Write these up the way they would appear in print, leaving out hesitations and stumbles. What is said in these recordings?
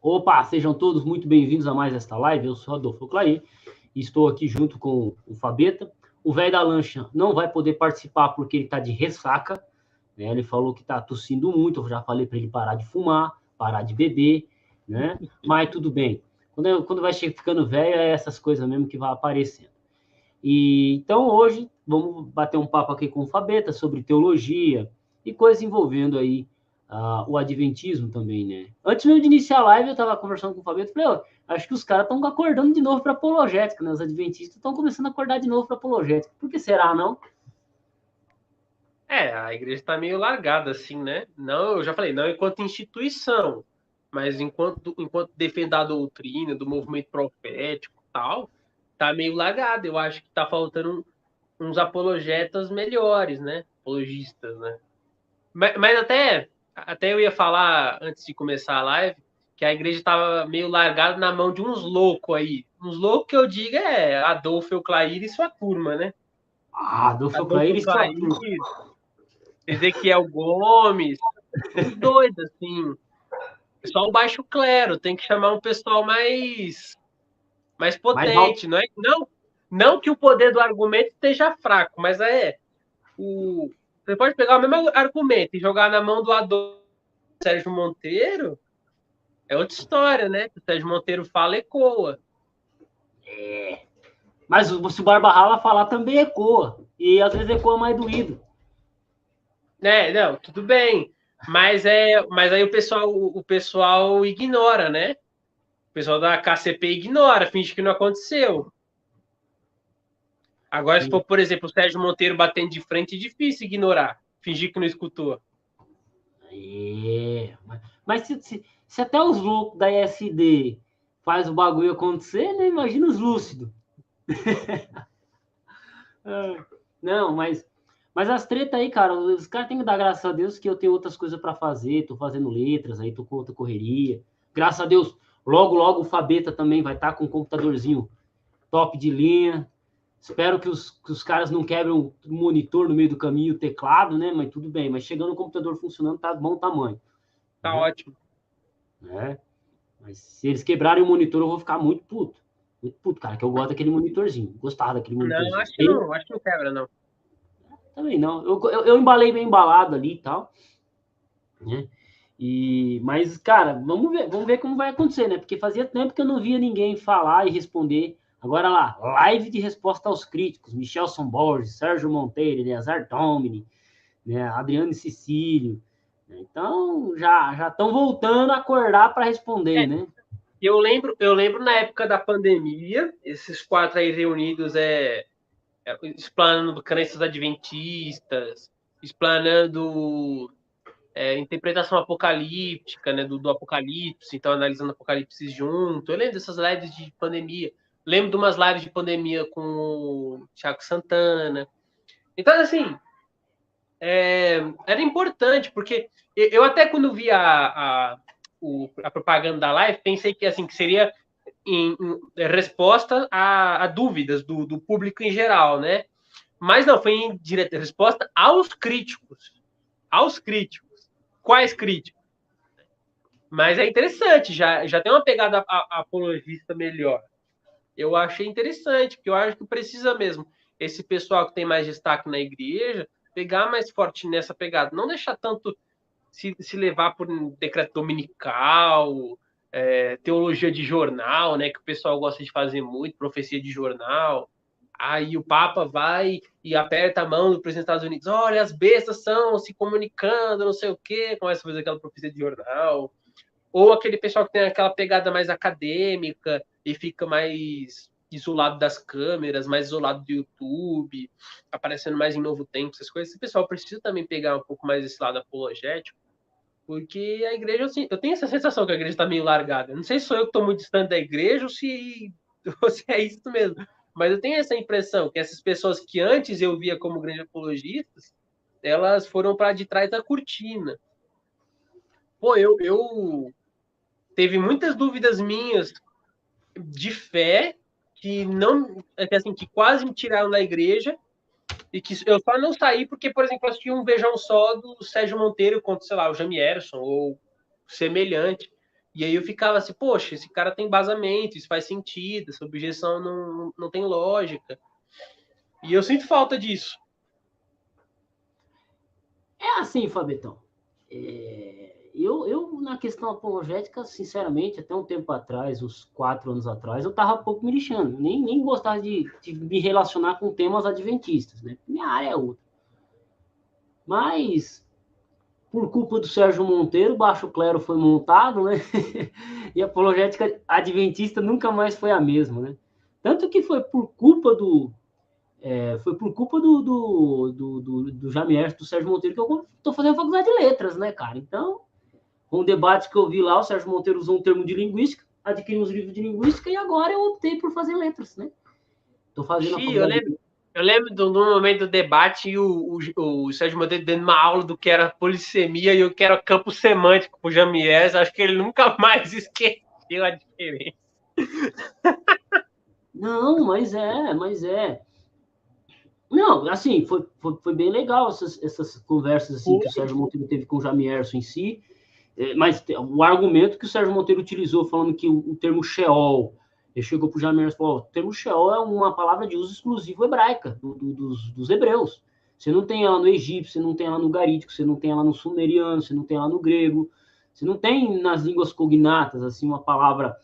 Opa, sejam todos muito bem-vindos a mais esta live. Eu sou Adolfo Clay e estou aqui junto com o Fabeta. O velho da lancha não vai poder participar porque ele está de ressaca, né? Ele falou que está tossindo muito. Eu já falei para ele parar de fumar, parar de beber, né? Mas tudo bem. Quando vai ficando velho, é essas coisas mesmo que vai aparecendo. Então hoje vamos bater um papo aqui com o Fabeta sobre teologia e coisas envolvendo aí o adventismo também, né? Antes mesmo de iniciar a live, eu estava conversando com o Fabeta e falei, acho que os caras estão acordando de novo para apologética, né? Os adventistas estão começando a acordar de novo para apologética. Por que será, não? A igreja está meio largada, assim, né? Não, eu já falei, não enquanto instituição, mas enquanto defender a doutrina, do movimento profético e tal, tá meio largada. Eu acho que tá faltando uns apologetas melhores, né? Apologistas, né? Mas até eu ia falar, antes de começar a live, que a igreja estava meio largada na mão de uns loucos aí. Uns loucos que eu digo é Adolfo Euclair e sua turma, né? Adolfo Clair e sua turma. Ezequiel Gomes, uns doidos, assim. Só o baixo clero, tem que chamar um pessoal mais potente, não é? Não que o poder do argumento esteja fraco, mas você pode pegar o mesmo argumento e jogar na mão do Adolfo Sérgio Monteiro, é outra história, né? O Sérgio Monteiro fala, ecoa. Mas se o Barba Rala falar também ecoa. E às vezes ecoa mais doído. Não, tudo bem. Mas aí o pessoal ignora, né? O pessoal da KCP ignora, finge que não aconteceu. Agora, se for, por exemplo, o Sérgio Monteiro batendo de frente, é difícil ignorar, fingir que não escutou. Mas se até os loucos da ESD faz o bagulho acontecer, né? Imagina os lúcidos. Não, mas as tretas aí, cara, os caras têm que dar graças a Deus que eu tenho outras coisas para fazer, tô fazendo letras aí, tô com outra correria. Graças a Deus, logo o Fabeta também vai estar com um computadorzinho top de linha. Espero que os caras não quebrem o monitor no meio do caminho, o teclado, né? Mas tudo bem. Mas chegando o computador funcionando, tá bom tamanho. Tá ótimo. Né? Mas se eles quebrarem o monitor, eu vou ficar muito puto. Muito puto, cara, que eu gosto daquele monitorzinho. Gostava daquele monitorzinho. Não, acho que não quebra, não. Também não. Eu embalei bem embalado ali e tal. Né? Mas, cara, vamos ver como vai acontecer, né? Porque fazia tempo que eu não via ninguém falar e responder. Agora lá, live de resposta aos críticos. Michelson Borges, Sérgio Monteiro, Eleazar Domini, né? Adriano Cecílio. Então, já estão voltando a acordar para responder, né? Eu lembro na época da pandemia, esses quatro aí reunidos explanando crenças adventistas, explanando interpretação apocalíptica, né, do Apocalipse, então analisando Apocalipse junto. Eu lembro dessas lives de pandemia. Lembro de umas lives de pandemia com o Thiago Santana. Então, assim, era importante, porque eu até quando vi a propaganda da live, pensei que, assim, que seria em resposta a dúvidas do público em geral, né? Mas não, foi em direta resposta aos críticos. Aos críticos. Quais críticos? Mas é interessante, já tem uma pegada apologista melhor. Eu achei interessante, porque eu acho que precisa mesmo esse pessoal que tem mais destaque na igreja pegar mais forte nessa pegada. Não deixar tanto se levar por um decreto dominical, teologia de jornal, né, que o pessoal gosta de fazer muito, profecia de jornal. Aí o Papa vai e aperta a mão do presidente dos Estados Unidos. Olha, as bestas estão se comunicando, não sei o quê. Começa a fazer aquela profecia de jornal. Ou aquele pessoal que tem aquela pegada mais acadêmica e fica mais isolado das câmeras, mais isolado do YouTube, aparecendo mais em Novo Tempo, essas coisas. Esse pessoal precisa também pegar um pouco mais esse lado apologético, porque a igreja, assim, eu tenho essa sensação que a igreja está meio largada. Não sei se sou eu que estou muito distante da igreja ou se é isso mesmo. Mas eu tenho essa impressão que essas pessoas que antes eu via como grandes apologistas, elas foram para de trás da cortina. Pô, eu teve muitas dúvidas minhas de fé que não, assim, que quase me tiraram da igreja e que eu só não saí porque, por exemplo, eu assisti um Vejam Só do Sérgio Monteiro contra, sei lá, o Jamie Erson ou semelhante. E aí eu ficava assim, poxa, esse cara tem embasamento, isso faz sentido, essa objeção não tem lógica. E eu sinto falta disso. É assim, Fabetão. Eu, na questão apologética, sinceramente, até um tempo atrás, uns 4 anos atrás, eu estava pouco me lixando. Nem gostava de me relacionar com temas adventistas, né? Minha área é outra. Mas, por culpa do Sérgio Monteiro, o Baixo Clero foi montado, né? E a apologética adventista nunca mais foi a mesma, né? Tanto que foi por culpa do Jamier, do Sérgio Monteiro, que eu estou fazendo faculdade de letras, né, cara? Então, com o debate que eu vi lá, o Sérgio Monteiro usou um termo de linguística, adquiri uns livros de linguística e agora eu optei por fazer letras, né? Estou fazendo a faculdade. Eu lembro do momento do debate e o Sérgio Monteiro dando uma aula do que era polissemia e o que era campo semântico pro Jamier. Acho que ele nunca mais esqueceu a diferença. Não, mas é. Não, assim, foi bem legal essas conversas assim, que o Sérgio Monteiro teve com o Jamierson em si, mas o argumento que o Sérgio Monteiro utilizou, falando que o termo Sheol, ele chegou para o Jamierson e falou, o termo Sheol é uma palavra de uso exclusivo hebraica, dos hebreus. Você não tem ela no egípcio, você não tem ela no garítico, você não tem ela no sumeriano, você não tem ela no grego, você não tem nas línguas cognatas, assim, uma palavra...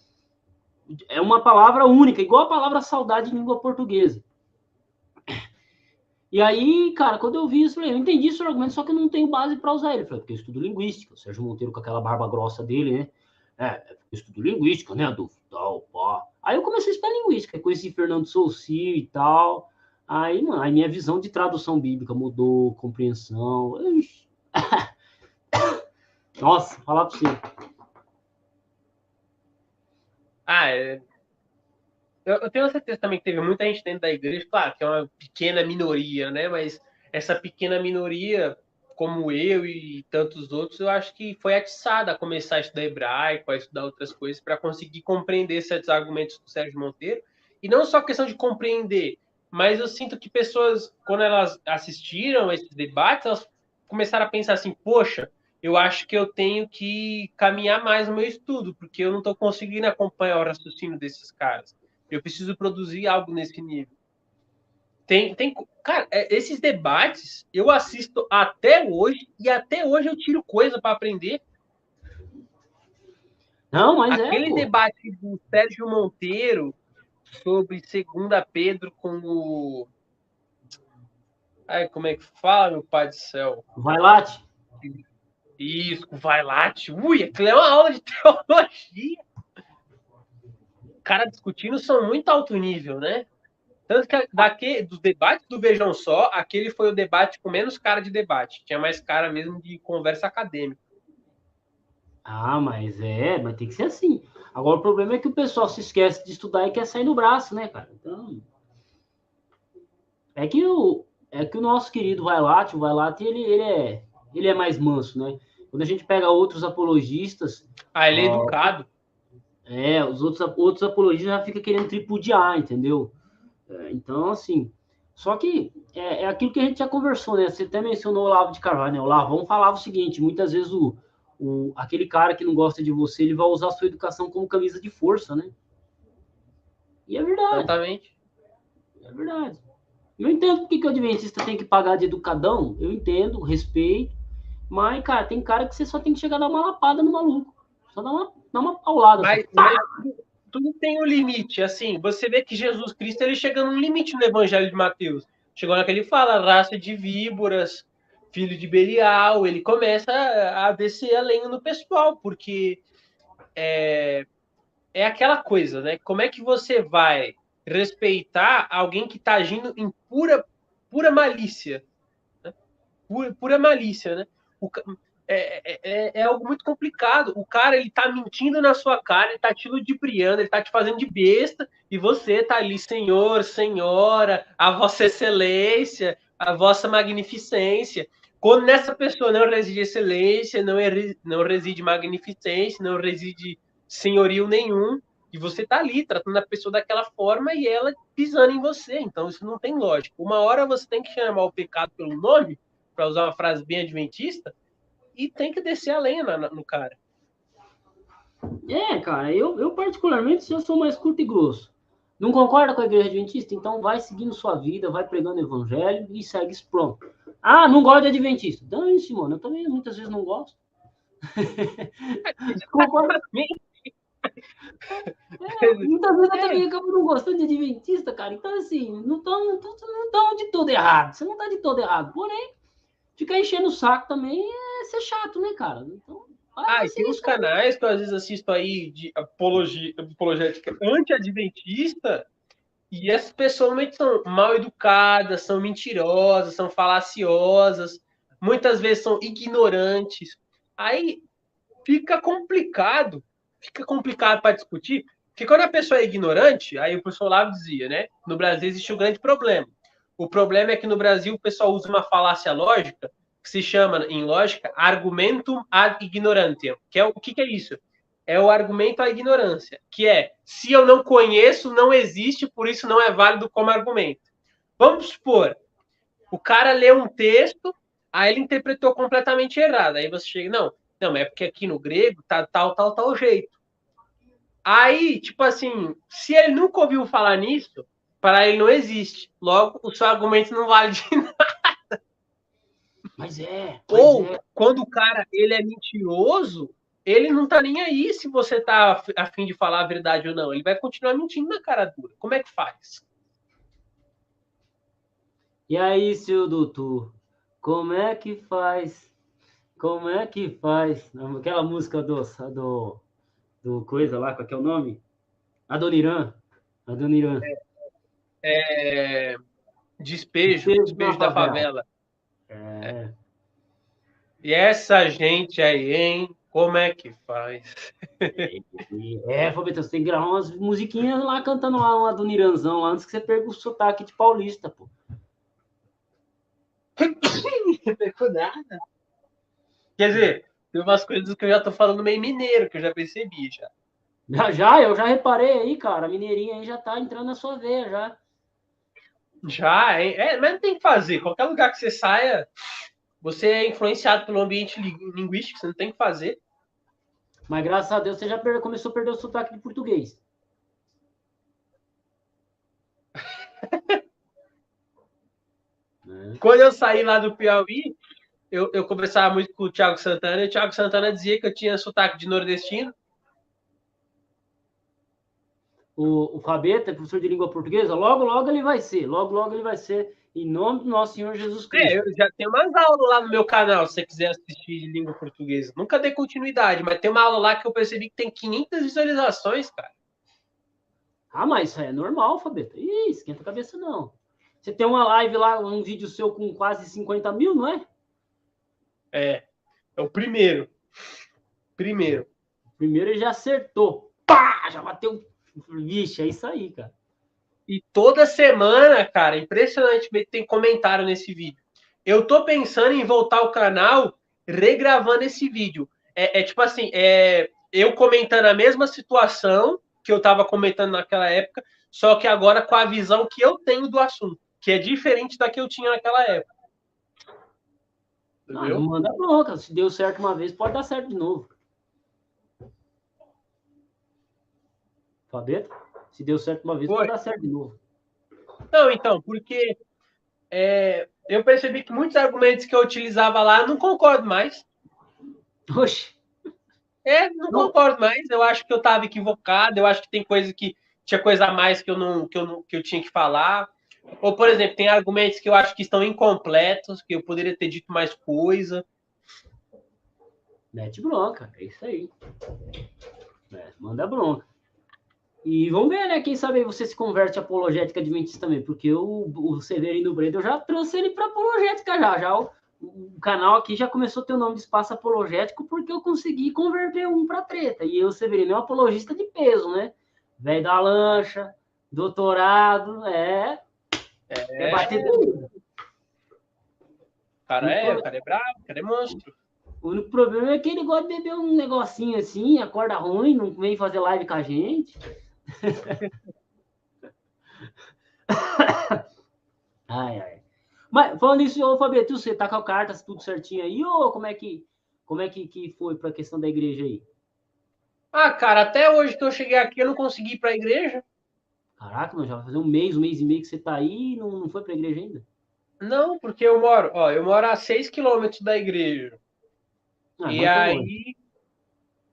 É uma palavra única, igual a palavra saudade em língua portuguesa. E aí, cara, quando eu vi isso, eu falei, eu entendi esse argumento, só que eu não tenho base para usar ele. Eu falei, porque eu estudo linguística, o Sérgio Monteiro com aquela barba grossa dele, né? Eu estudo linguística, né, Adolfo? Tal, pá. Aí eu comecei a estudar linguística, conheci Fernando Soucy e tal. Aí, mano, aí minha visão de tradução bíblica mudou, compreensão. Nossa, falar pra você. Eu tenho certeza também que teve muita gente dentro da igreja, claro, que é uma pequena minoria, né? Mas essa pequena minoria, como eu e tantos outros, eu acho que foi atiçada a começar a estudar hebraico, a estudar outras coisas, para conseguir compreender certos argumentos do Sérgio Monteiro. E não só questão de compreender, mas eu sinto que pessoas, quando elas assistiram a esses debates, elas começaram a pensar assim, poxa, eu acho que eu tenho que caminhar mais no meu estudo, porque eu não estou conseguindo acompanhar o raciocínio desses caras. Eu preciso produzir algo nesse nível. Cara, esses debates eu assisto até hoje e até hoje eu tiro coisa para aprender. Não, mas aquele debate do Sérgio Monteiro sobre 2 Pedro com o... Ai, como é que fala, meu pai do céu? Vai lá, tio. Isso, vai lá, tio. Ui, aquilo é uma aula de teologia. Cara discutindo são muito alto nível, né? Tanto que dos debates do Vejam Só, aquele foi o debate com menos cara de debate. Tinha mais cara mesmo de conversa acadêmica. Mas tem que ser assim. Agora o problema é que o pessoal se esquece de estudar e quer sair no braço, né, cara? Então. É que o nosso querido Vailate, o Vailate, ele é mais manso, né? Quando a gente pega outros apologistas. Ele é educado. Os outros apologistas já ficam querendo tripudiar, entendeu? Então, assim. Só que é aquilo que a gente já conversou, né? Você até mencionou o Olavo de Carvalho, né? O Lavão falava o seguinte: muitas vezes aquele cara que não gosta de você, ele vai usar a sua educação como camisa de força, né? E é verdade. Exatamente. É verdade. Eu entendo porque que o adventista tem que pagar de educadão, eu entendo, respeito, mas, cara, tem cara que você só tem que chegar a dar uma lapada no maluco. Só dar uma paulada. Mas tudo tem um limite. Assim, você vê que Jesus Cristo ele chega num limite no Evangelho de Mateus. Chegou na que ele fala, raça de víboras, filho de Belial. Ele começa a descer a lenha no pessoal, porque é aquela coisa, né? Como é que você vai respeitar alguém que está agindo em pura malícia? Né? Pura malícia, né? É algo muito complicado. O cara, ele tá mentindo na sua cara, ele tá te ludibriando, ele tá te fazendo de besta, e você tá ali, senhor, senhora, a vossa excelência, a vossa magnificência. Quando nessa pessoa não reside excelência, não reside magnificência, não reside senhorio nenhum, e você tá ali tratando a pessoa daquela forma e ela pisando em você. Então isso não tem lógica. Uma hora você tem que chamar o pecado pelo nome, para usar uma frase bem adventista, e tem que descer a lenha no cara. Cara, eu particularmente já sou mais curto e grosso. Não concorda com a igreja adventista? Então vai seguindo sua vida, vai pregando o evangelho e segue isso pronto. Ah, não gosto de adventista. Dane-se, mano. Eu também muitas vezes não gosto. Concordo. Muitas vezes eu também acabo não gostando de adventista, cara. Então, assim, não estão de todo errado. Você não tá de todo errado. Porém, ficar enchendo o saco também é ser chato, né, cara? Então, E tem uns canais que eu às vezes assisto aí de apologética anti-adventista, e essas pessoas realmente são mal educadas, são mentirosas, são falaciosas, muitas vezes são ignorantes. Aí fica complicado para discutir, porque quando a pessoa é ignorante, aí o professor Olavo dizia, né? No Brasil existe um grande problema. O problema é que no Brasil o pessoal usa uma falácia lógica que se chama, em lógica, argumentum ad ignorantiam, que é o que é isso? É o argumento à ignorância, que é, se eu não conheço, não existe, por isso não é válido como argumento. Vamos supor, o cara leu um texto, aí ele interpretou completamente errado. Aí você chega, não, mas é porque aqui no grego tá tal jeito. Aí, tipo assim, se ele nunca ouviu falar nisso, para ele não existe. Logo, o seu argumento não vale de nada. Ou, quando o cara ele é mentiroso, ele não tá nem aí se você tá a fim de falar a verdade ou não. Ele vai continuar mentindo na cara dura. Como é que faz? E aí, seu doutor, como é que faz? Como é que faz? Aquela música do coisa lá, qual que é o nome? Adoniran. Adoniran. Despejo da favela. É. E essa gente aí, hein? Como é que faz? Fabio, você tem que gravar umas musiquinhas lá cantando lá uma do Niranzão, lá, antes que você perca o sotaque de paulista, pô. Não pegou nada. Quer dizer, tem umas coisas que eu já tô falando meio mineiro, que eu já percebi já. Eu já reparei aí, cara, a mineirinha aí já tá entrando na sua veia, já. Já, hein? Mas não tem que fazer. Qualquer lugar que você saia, você é influenciado pelo ambiente linguístico, você não tem que fazer. Mas graças a Deus você já começou a perder o sotaque de português. Quando eu saí lá do Piauí, eu conversava muito com o Thiago Santana, e o Thiago Santana dizia que eu tinha sotaque de nordestino. O Fabeta, professor de língua portuguesa, logo ele vai ser. Logo ele vai ser, em nome do nosso Senhor Jesus Cristo. Eu já tenho umas aulas lá no meu canal, se você quiser assistir de língua portuguesa. Nunca dei continuidade, mas tem uma aula lá que eu percebi que tem 500 visualizações, cara. Mas isso aí é normal, Fabeta. Ih, esquenta a cabeça, não. Você tem uma live lá, um vídeo seu com quase 50 mil, não é? É o primeiro. Primeiro ele já acertou. Pá! Já bateu. Vixe, é isso aí, cara. E toda semana, cara, impressionantemente tem comentário nesse vídeo. Eu tô pensando em voltar ao canal regravando esse vídeo. Tipo assim, eu comentando a mesma situação que eu tava comentando naquela época, só que agora com a visão que eu tenho do assunto, que é diferente da que eu tinha naquela época. Não manda bronca. Se deu certo uma vez, pode dar certo de novo. Fabeta? Se deu certo uma vez, pode dar certo de novo. Não, então, porque eu percebi que muitos argumentos que eu utilizava lá, não concordo mais. Oxe. Não concordo mais. Eu acho que eu estava equivocado. Eu acho que tem coisa que tinha coisa a mais que eu tinha que falar. Ou, por exemplo, tem argumentos que eu acho que estão incompletos, que eu poderia ter dito mais coisa. Mete bronca, é isso aí. Manda bronca. E vamos ver, né? Quem sabe você se converte a apologética adventista também, porque o Severino Breda, eu já trouxe ele para apologética já. O canal aqui já começou a ter o nome de Espaço Apologético porque eu consegui converter um para treta. E o Severino é um apologista de peso, né? Velho da lancha, doutorado, é bater tudo. O cara é bravo, o cara é monstro. O único problema é que ele gosta de beber um negocinho assim, acorda ruim, não vem fazer live com a gente. Ai. Mas falando isso, ô Fabio, você tá com a carta tudo certinho aí, ou como é que foi para a questão da igreja aí? Ah, cara, até hoje que eu cheguei aqui, eu não consegui ir pra igreja. Caraca, mano, já vai fazer um mês e meio que você tá aí e não foi pra igreja ainda? Não, porque eu moro a 6 quilômetros da igreja. Ah, não E é tão longe.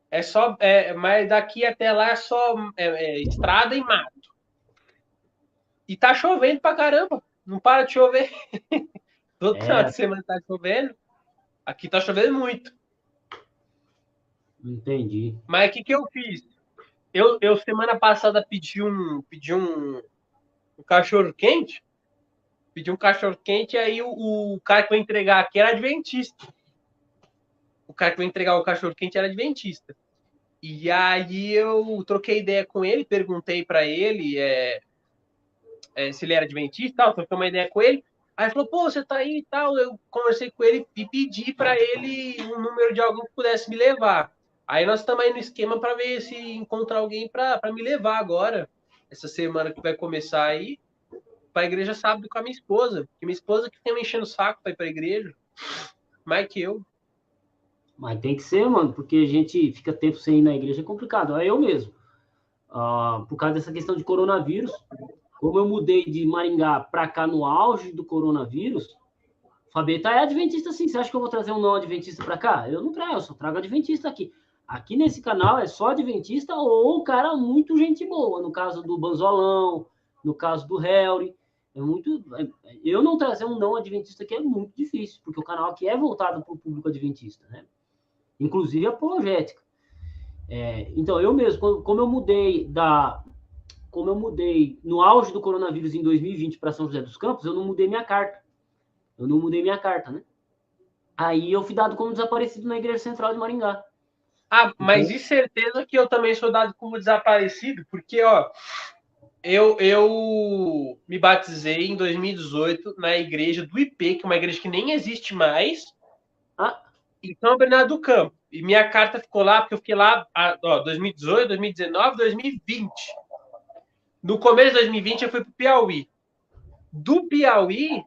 aí mas daqui até lá é só estrada e mato. E tá chovendo pra caramba. Não para de chover. Todo final É, de semana tá chovendo. Aqui tá chovendo muito. entendi. Mas o que eu fiz? Eu semana passada um cachorro quente. Pedi um cachorro quente e aí o cara que vai entregar aqui era adventista. O cara que vai entregar o cachorro quente era adventista. E aí eu troquei ideia com ele, perguntei para ele se ele era adventista e tal, troquei uma ideia com ele. Aí ele falou, pô, você tá aí e tal. Eu conversei com ele e pedi para ele um número de alguém que pudesse me levar. Aí nós estamos aí no esquema para ver se encontrar alguém para me levar agora, essa semana que vai começar aí, para a igreja sábado com a minha esposa. Que minha esposa que tem me enchendo o saco para ir para a igreja, mais que eu. Mas tem que ser, mano, porque a gente fica tempo sem ir na igreja, é complicado. É eu mesmo. Por causa dessa questão de coronavírus, como eu mudei de Maringá para cá no auge do coronavírus, Fabeta é adventista sim. Você acha que eu vou trazer um não adventista para cá? Eu não trago, eu só trago adventista aqui. Aqui nesse canal é só adventista ou um cara muito gente boa. No caso do Banzolão, no caso do Helry. É muito. Eu não trazer um não adventista aqui é muito difícil, porque o canal aqui é voltado para o público adventista, né? Inclusive apologética. Então, eu mesmo, como eu mudei no auge do coronavírus em 2020 para São José dos Campos, eu não mudei minha carta. Eu não mudei minha carta, né? Aí eu fui dado como desaparecido na Igreja Central de Maringá. Ah, mas Então, de certeza que eu também sou dado como desaparecido, porque, ó, eu me batizei em 2018 na igreja do IP, que é uma igreja que nem existe mais, ah, em São Bernardo do Campo. E minha carta ficou lá, porque eu fiquei lá, 2018, 2019, 2020. No começo de 2020 eu fui para o Piauí. Do Piauí,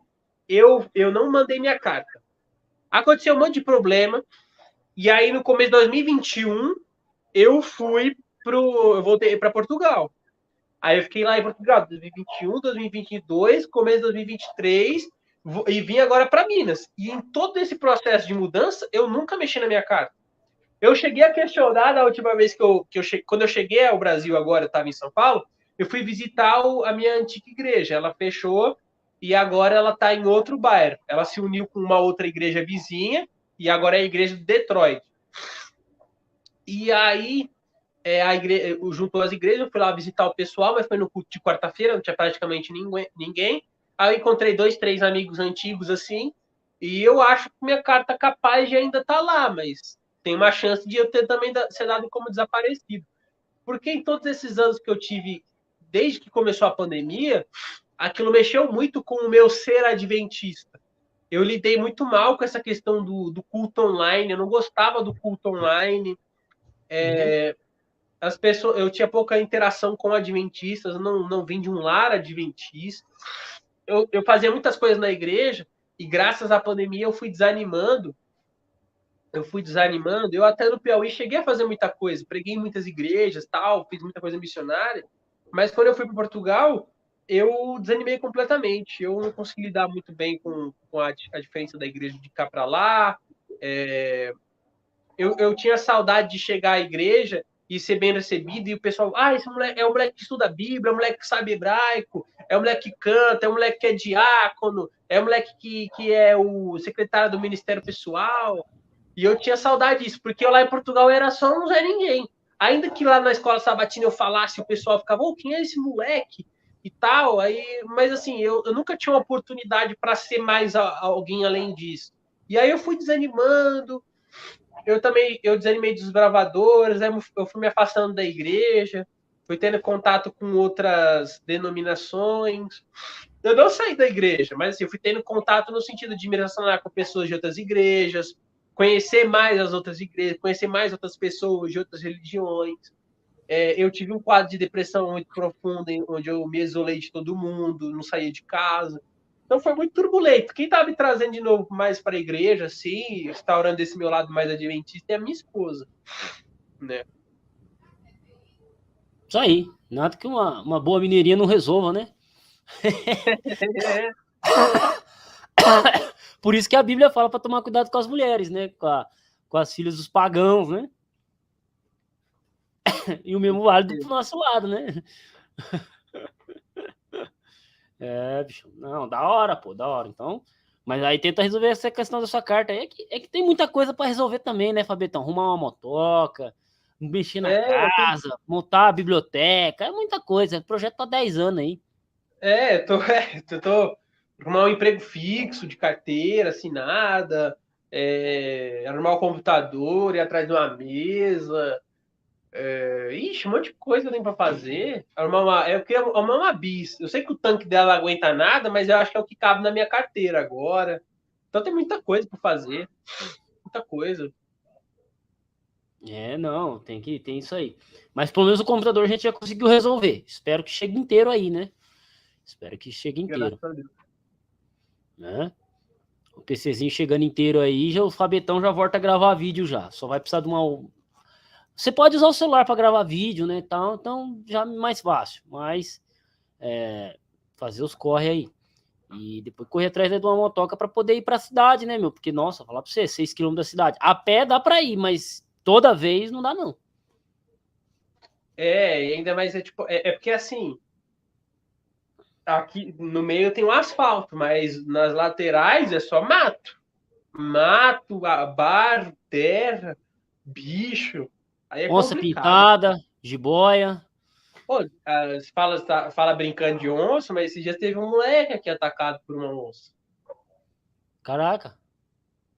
eu não mandei minha carta. Aconteceu um monte de problema, e aí no começo de 2021 eu voltei para Portugal. Aí eu fiquei lá em Portugal 2021, 2022, começo de 2023 e vim agora para Minas. E em todo esse processo de mudança, eu nunca mexi na minha carta. Eu cheguei a questionar na última vez quando eu cheguei ao Brasil agora, eu estava em São Paulo, eu fui visitar a minha antiga igreja. Ela fechou e agora ela está em outro bairro. Ela se uniu com uma outra igreja vizinha e agora é a igreja de Detroit. E aí juntou as igrejas, eu fui lá visitar o pessoal, mas foi no culto de quarta-feira, não tinha praticamente ninguém. Aí eu encontrei 2, 3 amigos antigos assim, e eu acho que minha carta capaz de ainda estar lá, mas tem uma chance de eu ter também ser dado como desaparecido. Porque em todos esses anos que eu tive, desde que começou a pandemia, aquilo mexeu muito com o meu ser adventista. Eu lidei muito mal com essa questão do culto online, eu não gostava do culto online. uhum. As pessoas, eu tinha pouca interação com adventistas, eu não vim de um lar adventista. Eu fazia muitas coisas na igreja e graças à pandemia eu fui desanimando. Eu até no Piauí cheguei a fazer muita coisa, preguei em muitas igrejas, tal, fiz muita coisa missionária, mas quando eu fui para Portugal, eu desanimei completamente. Eu não consegui lidar muito bem com a diferença da igreja de cá para lá. Eu tinha saudade de chegar à igreja e ser bem recebido, e o pessoal, esse moleque é um moleque que estuda a Bíblia, é um moleque que sabe hebraico, é um moleque que canta, é um moleque que é diácono, é um moleque que é o secretário do Ministério Pessoal. E eu tinha saudade disso, porque eu lá em Portugal era só um Zé Ninguém. Ainda que lá na escola sabatina eu falasse, o pessoal ficava, quem é esse moleque? E tal, mas assim, eu nunca tinha uma oportunidade para ser mais alguém além disso. E aí eu fui desanimando, eu desanimei dos bravadores, eu fui me afastando da igreja, fui tendo contato com outras denominações. Eu não saí da igreja, mas assim, eu fui tendo contato no sentido de me relacionar com pessoas de outras igrejas, conhecer mais as outras igrejas, conhecer mais outras pessoas de outras religiões. Eu tive um quadro de depressão muito profundo, onde eu me isolei de todo mundo, não saía de casa. Então foi muito turbulento. Quem estava me trazendo de novo mais para a igreja, assim, restaurando esse meu lado mais adventista, é a minha esposa, né? Isso aí. Nada que uma boa mineirinha não resolva, né? Por isso que a Bíblia fala para tomar cuidado com as mulheres, né? Com as filhas dos pagãos, né? E o mesmo válido pro nosso lado, né? Bicho. Não, da hora, pô, da hora. Então, mas aí tenta resolver essa questão da sua carta. É que tem muita coisa para resolver também, né, Fabetão? Arrumar uma motoca, mexer na casa, montar a biblioteca, é muita coisa. O projeto tá 10 anos aí. Eu tô arrumar um emprego fixo de carteira assinada, arrumar o computador, ir atrás de uma mesa. Ixi, um monte de coisa tem para fazer. Eu queria arrumar uma bis. Eu sei que o tanque dela não aguenta nada, mas eu acho que é o que cabe na minha carteira agora. Então tem muita coisa para fazer. Muita coisa. Não, tem isso aí. Mas pelo menos o computador a gente já conseguiu resolver. Espero que chegue inteiro aí, né? Espero que chegue inteiro. Né? O PCzinho chegando inteiro aí, já o Fabetão já volta a gravar vídeo já. Só vai precisar de uma... Você pode usar o celular para gravar vídeo, né? Então já é mais fácil. Mas fazer os corre aí. E depois correr atrás de uma motoca para poder ir para a cidade, né, meu? Porque, nossa, falar para você, 6 km da cidade. A pé dá para ir, mas toda vez não dá, não. E ainda mais porque assim, aqui no meio tem um asfalto, mas nas laterais é só mato. Mato, barro, terra, bicho. Aí é onça complicado. Pintada, jiboia. Pô, fala brincando de onça, mas esse dia teve um moleque aqui atacado por uma onça. Caraca.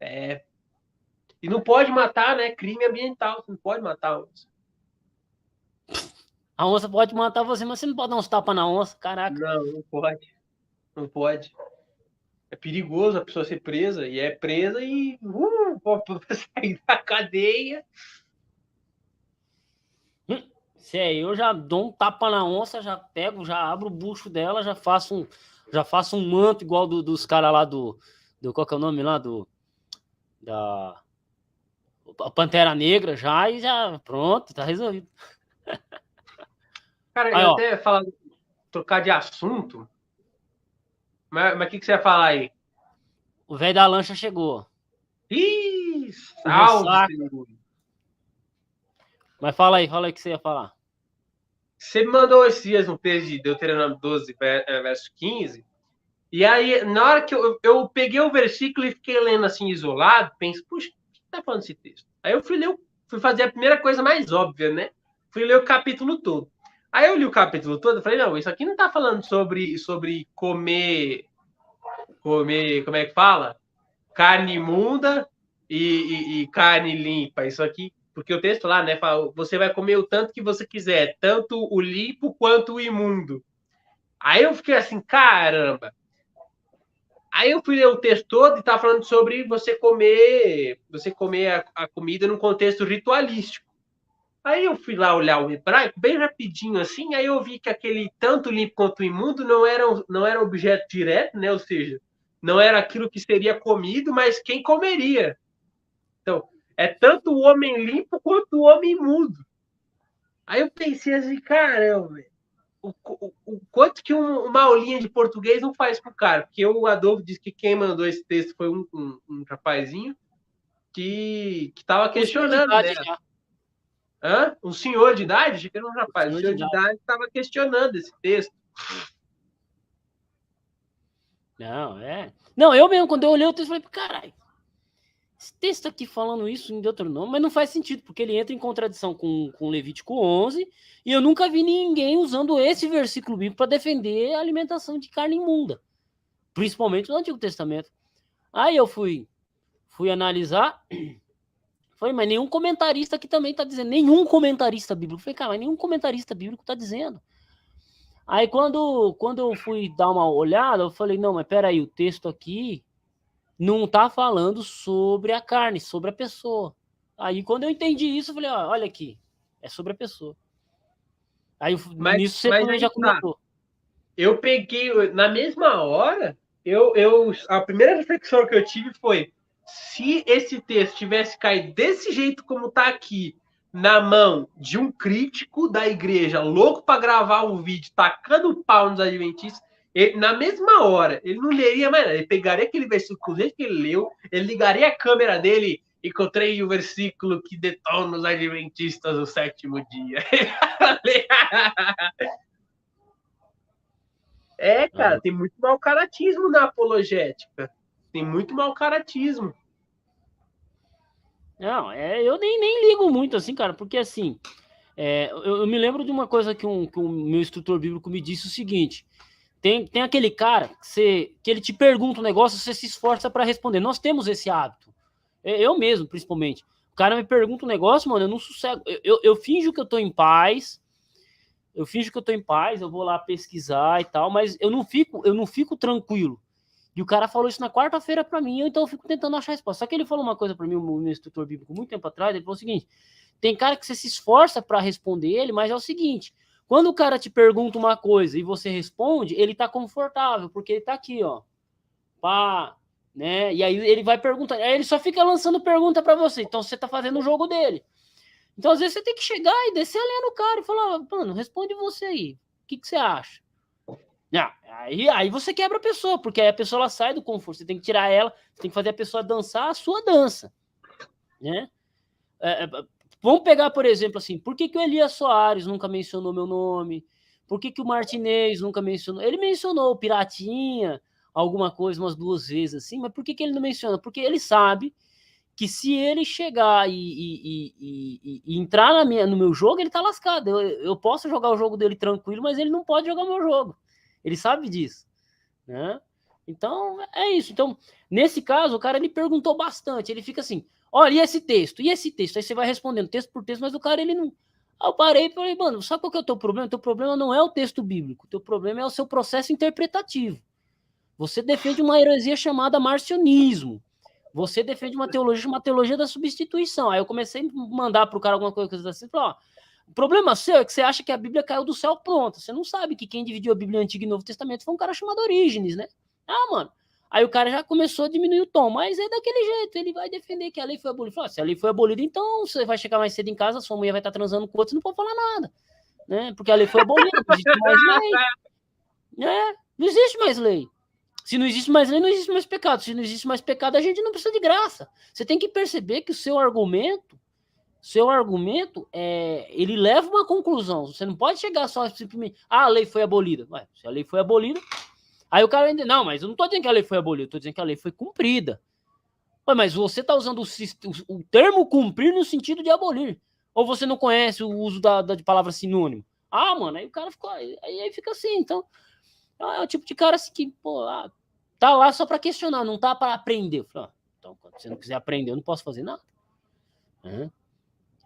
E não pode matar, né? Crime ambiental, você não pode matar a onça. A onça pode matar você, mas você não pode dar uns tapas na onça, caraca. Não pode. Não pode. É perigoso a pessoa ser presa, e é presa e sair da cadeia. Eu já dou um tapa na onça, já pego, já abro o bucho dela, já faço um manto igual dos caras lá do qual que é o nome lá da Pantera Negra já, e já pronto, tá resolvido. Cara, aí, eu até trocar de assunto, mas o que você ia falar aí? O velho da lancha chegou. Ih, salve, Senhor. Mas fala aí o que você ia falar. Você me mandou esses dias um texto de Deuteronômio 12, verso 15, e aí, na hora que eu peguei o versículo e fiquei lendo assim, isolado, penso, puxa, o que tá falando esse texto? Aí eu fui fazer a primeira coisa mais óbvia, né? Fui ler o capítulo todo. Aí eu li o capítulo todo e falei, não, isso aqui não tá falando sobre comer, como é que fala? Carne imunda e carne limpa. Isso aqui, porque o texto lá, né, fala, você vai comer o tanto que você quiser, tanto o limpo quanto o imundo. Aí eu fiquei assim, caramba. Aí eu fui ler o texto todo e tá falando sobre você comer a comida num contexto ritualístico. Aí eu fui lá olhar o hebraico, bem rapidinho assim, aí eu vi que aquele tanto limpo quanto imundo não era objeto direto, né? Ou seja, não era aquilo que seria comido, mas quem comeria. Então, é tanto o homem limpo quanto o homem imundo. Aí eu pensei assim, caramba, o quanto que uma aulinha de português não faz pro cara? Porque o Adolfo disse que quem mandou esse texto foi um rapazinho que tava questionando, né? Já. Um senhor de idade? Achei que era um rapaz. Um senhor de idade estava questionando esse texto. Não, eu mesmo, quando eu olhei o texto, falei, caralho, esse texto aqui falando isso em Deuteronômio, mas não faz sentido, porque ele entra em contradição com Levítico 11, e eu nunca vi ninguém usando esse versículo bíblico para defender a alimentação de carne imunda, principalmente no Antigo Testamento. Aí eu fui analisar, falei, mas nenhum comentarista aqui também está dizendo, nenhum comentarista bíblico. Falei, cara, mas nenhum comentarista bíblico está dizendo. Aí quando eu fui dar uma olhada, eu falei, não, mas peraí, o texto aqui não tá falando sobre a carne, sobre a pessoa. Aí quando eu entendi isso, eu falei, olha aqui, é sobre a pessoa. Aí nisso você também já comentou. Eu peguei, na mesma hora, a primeira reflexão que eu tive foi, se esse texto tivesse caído desse jeito como tá aqui, na mão de um crítico da igreja, louco para gravar um vídeo, tacando pau nos adventistas, ele, na mesma hora, ele não leria mais nada. Ele pegaria aquele versículo do jeito que ele leu, ele ligaria a câmera dele, encontrei o versículo que detona os adventistas no 7º dia. Cara, tem muito mau caratismo na apologética. Tem muito mau caratismo. Não, eu nem ligo muito, assim, cara, porque, assim, eu me lembro de uma coisa que o meu instrutor bíblico me disse o seguinte: tem aquele cara que ele te pergunta um negócio, você se esforça para responder. Nós temos esse hábito. Eu mesmo, principalmente. O cara me pergunta um negócio, mano, eu não sossego. Eu finjo que eu tô em paz. Eu vou lá pesquisar e tal, mas eu não fico tranquilo. E o cara falou isso na quarta-feira para mim, então eu fico tentando achar a resposta. Só que ele falou uma coisa para mim, o meu instrutor bíblico, muito tempo atrás, ele falou o seguinte: tem cara que você se esforça para responder ele, mas é o seguinte, quando o cara te pergunta uma coisa e você responde, ele tá confortável, porque ele tá aqui, ó. Pá, né? E aí ele vai perguntar, aí ele só fica lançando pergunta para você, então você tá fazendo o jogo dele. Então às vezes você tem que chegar e descer a lenha no cara e falar, mano, responde você aí, o que você acha? Não, aí você quebra a pessoa, porque aí a pessoa ela sai do conforto, você tem que tirar ela, você tem que fazer a pessoa dançar a sua dança, né? Vamos pegar, por exemplo, assim, por que o Elias Soares nunca mencionou meu nome? Por que o Martinez nunca mencionou? Ele mencionou o Piratinha, alguma coisa, umas 2 vezes, assim, mas por que ele não menciona? Porque ele sabe que se ele chegar e entrar no meu jogo, ele tá lascado. Eu posso jogar o jogo dele tranquilo, mas ele não pode jogar o meu jogo. Ele sabe disso, né? Então, é isso. Então, nesse caso, o cara ele perguntou bastante. Ele fica assim, olha, e esse texto? E esse texto? Aí você vai respondendo texto por texto, mas o cara, ele não... Aí eu parei e falei, mano, sabe qual que é o teu problema? O teu problema não é o texto bíblico. O teu problema é o seu processo interpretativo. Você defende uma heresia chamada marcionismo. Você defende uma teologia da substituição. Aí eu comecei a mandar pro cara alguma coisa assim, ó, o problema seu é que você acha que a Bíblia caiu do céu pronta. Você não sabe que quem dividiu a Bíblia Antiga e Novo Testamento foi um cara chamado Orígenes, né? Ah, mano. Aí o cara já começou a diminuir o tom, mas é daquele jeito, ele vai defender que a lei foi abolida. Fala, se a lei foi abolida, então você vai chegar mais cedo em casa, sua mulher vai estar transando com outro, você não pode falar nada, né? Porque a lei foi abolida, não existe mais lei. Não existe mais lei. Se não existe mais lei, não existe mais pecado. Se não existe mais pecado, a gente não precisa de graça. Você tem que perceber que o seu argumento, ele leva uma conclusão. Você não pode chegar só simplesmente, a lei foi abolida. Ué, se a lei foi abolida, aí o cara ainda, não, mas eu não estou dizendo que a lei foi abolida, eu estou dizendo que a lei foi cumprida. Ué, mas você está usando o termo cumprir no sentido de abolir. Ou você não conhece o uso de palavra sinônimo? Ah, mano, aí o cara ficou, aí fica assim, então... É o tipo de cara assim que, pô, tá lá só para questionar, não tá para aprender. Eu falei, então, quando você não quiser aprender, eu não posso fazer nada.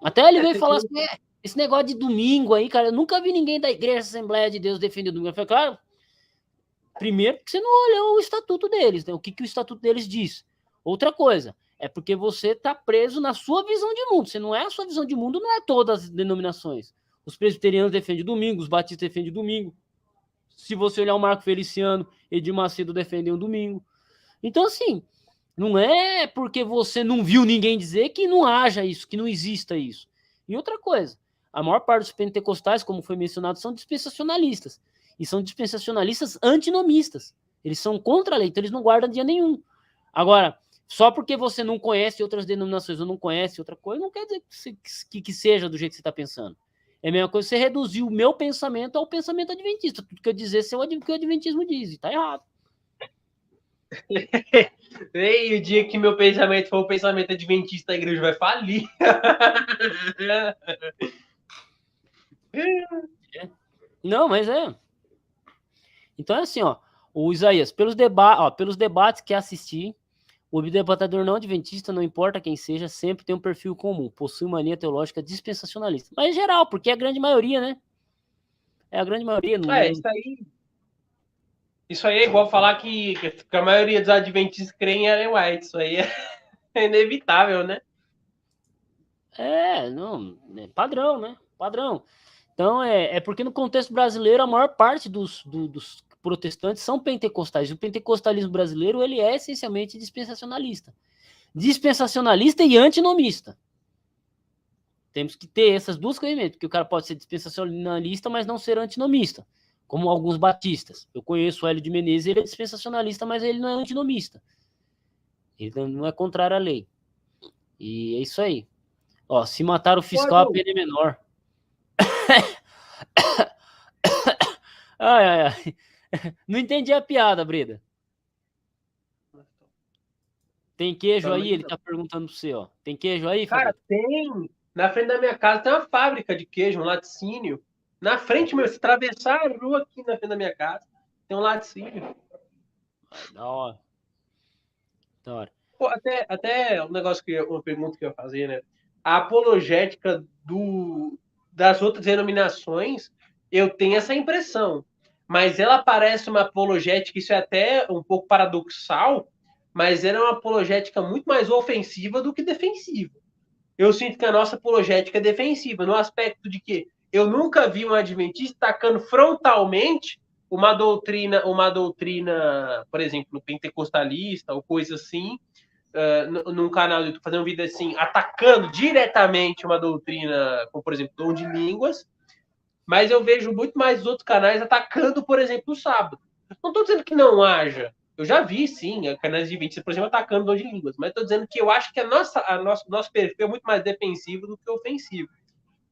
Até ele veio falar assim, esse negócio de domingo aí, cara, eu nunca vi ninguém da Igreja Assembleia de Deus defender o domingo. Eu falei, claro, primeiro porque você não olhou o estatuto deles, né? O que o estatuto deles diz. Outra coisa, é porque você tá preso na sua visão de mundo. Você não é a sua visão de mundo, não é todas as denominações. Os presbiterianos defendem domingo, os batistas defendem domingo. Se você olhar o Marco Feliciano, Edir Macedo defendem o domingo. Então, assim, não é porque você não viu ninguém dizer que não haja isso, que não exista isso. E outra coisa, a maior parte dos pentecostais, como foi mencionado, são dispensacionalistas. E são dispensacionalistas antinomistas. Eles são contra a lei, então eles não guardam dia nenhum. Agora, só porque você não conhece outras denominações ou não conhece outra coisa, não quer dizer que seja do jeito que você está pensando. É a mesma coisa você reduzir o meu pensamento ao pensamento adventista. Tudo que eu dizer é o que o adventismo diz, e tá errado. E o dia que meu pensamento for o pensamento adventista, a igreja vai falir. Não, mas é. Então é assim, ó. O Isaías, pelos debates que assisti, o debatedor não adventista, não importa quem seja, sempre tem um perfil comum, possui uma linha teológica dispensacionalista. Mas em geral, porque é a grande maioria, né? É a grande maioria. Não... Isso aí é igual falar que a maioria dos adventistas creem em Ellen White. Isso aí é inevitável, né? Não, é padrão, né? Padrão. Então, é porque no contexto brasileiro, a maior parte dos protestantes são pentecostais. O pentecostalismo brasileiro, ele é essencialmente dispensacionalista. Dispensacionalista e antinomista. Temos que ter essas duas conhecimentos, porque o cara pode ser dispensacionalista, mas não ser antinomista, como alguns batistas. Eu conheço o Hélio de Menezes, ele é dispensacionalista, mas ele não é antinomista. Ele não é contrário à lei. E é isso aí. Ó, se matar o fiscal, a pena é menor. Ai, ai, ai. Não entendi a piada, Breda. Tem queijo aí? Ele tá perguntando pra você, ó. Tem queijo aí, Cara, Fabio? tem. Na frente da minha casa tem uma fábrica de queijo, um laticínio. Na frente, meu, se atravessar a rua aqui na frente da minha casa, tem um laticínio. Da hora. Da hora. Pô, até um negócio uma pergunta que eu ia fazer, né? A apologética das outras denominações, eu tenho essa impressão. Mas ela parece uma apologética, isso é até um pouco paradoxal, mas ela é uma apologética muito mais ofensiva do que defensiva. Eu sinto que a nossa apologética é defensiva, no aspecto de que eu nunca vi um adventista tacando frontalmente uma doutrina, por exemplo, pentecostalista ou coisa assim, num canal do YouTube, fazendo um vídeo assim, atacando diretamente uma doutrina, como por exemplo, dom de línguas, mas eu vejo muito mais os outros canais atacando, por exemplo, o sábado. Não estou dizendo que não haja. Eu já vi, sim, canais de vídeo, por exemplo, atacando o dom de línguas, mas estou dizendo que eu acho que nosso perfil é muito mais defensivo do que ofensivo.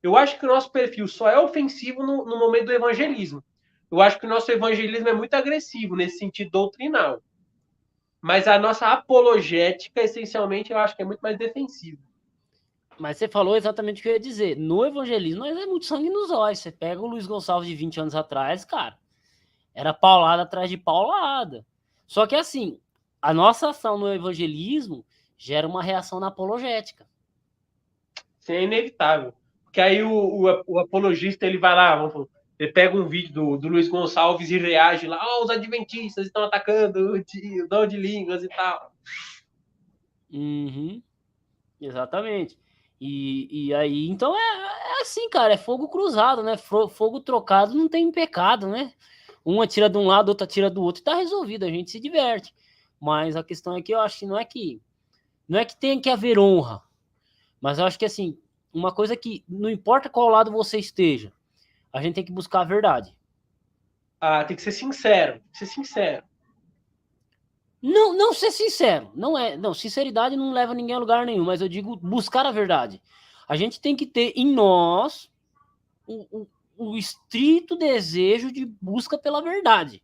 Eu acho que o nosso perfil só é ofensivo no momento do evangelismo. Eu acho que o nosso evangelismo é muito agressivo nesse sentido doutrinal. Mas a nossa apologética, essencialmente, eu acho que é muito mais defensiva. Mas você falou exatamente o que eu ia dizer. No evangelismo, nós é muito sangue nos olhos. Você pega o Luiz Gonçalves de 20 anos atrás, cara, era paulada atrás de paulada. Só que assim, a nossa ação no evangelismo gera uma reação na apologética. Isso é inevitável. Porque aí o apologista, ele vai lá, ele pega um vídeo do Luiz Gonçalves e reage lá, os adventistas estão atacando o dom de línguas e tal. Uhum, exatamente. E aí, então é assim, cara, é fogo cruzado, né? Fogo trocado não tem pecado, né? Um atira de um lado, outro atira do outro e tá resolvido, a gente se diverte. Mas a questão é que eu acho que não é que tem que haver honra, mas eu acho que assim, uma coisa que não importa qual lado você esteja, a gente tem que buscar a verdade. Ah, tem que ser sincero, ser sincero. Não ser sincero, não, sinceridade não leva ninguém a lugar nenhum, mas eu digo buscar a verdade. A gente tem que ter em nós o estrito desejo de busca pela verdade.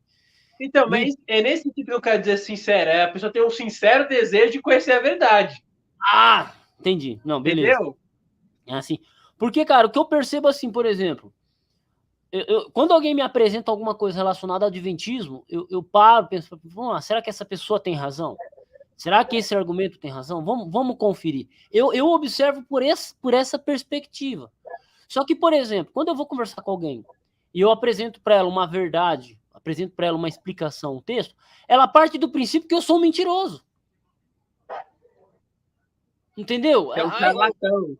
Então, mas é nesse sentido que eu quero dizer sincero, a pessoa tem um sincero desejo de conhecer a verdade. Ah, entendi. Não, beleza. Entendeu? É assim. Porque, cara, o que eu percebo assim, por exemplo, quando alguém me apresenta alguma coisa relacionada ao adventismo, eu paro, penso, será que essa pessoa tem razão? Será que esse argumento tem razão? Vamos conferir. Eu observo por essa perspectiva. Só que, por exemplo, quando eu vou conversar com alguém e eu apresento para ela uma verdade, apresento para ela uma explicação, um texto, ela parte do princípio que eu sou um mentiroso. Entendeu? É um charlatão.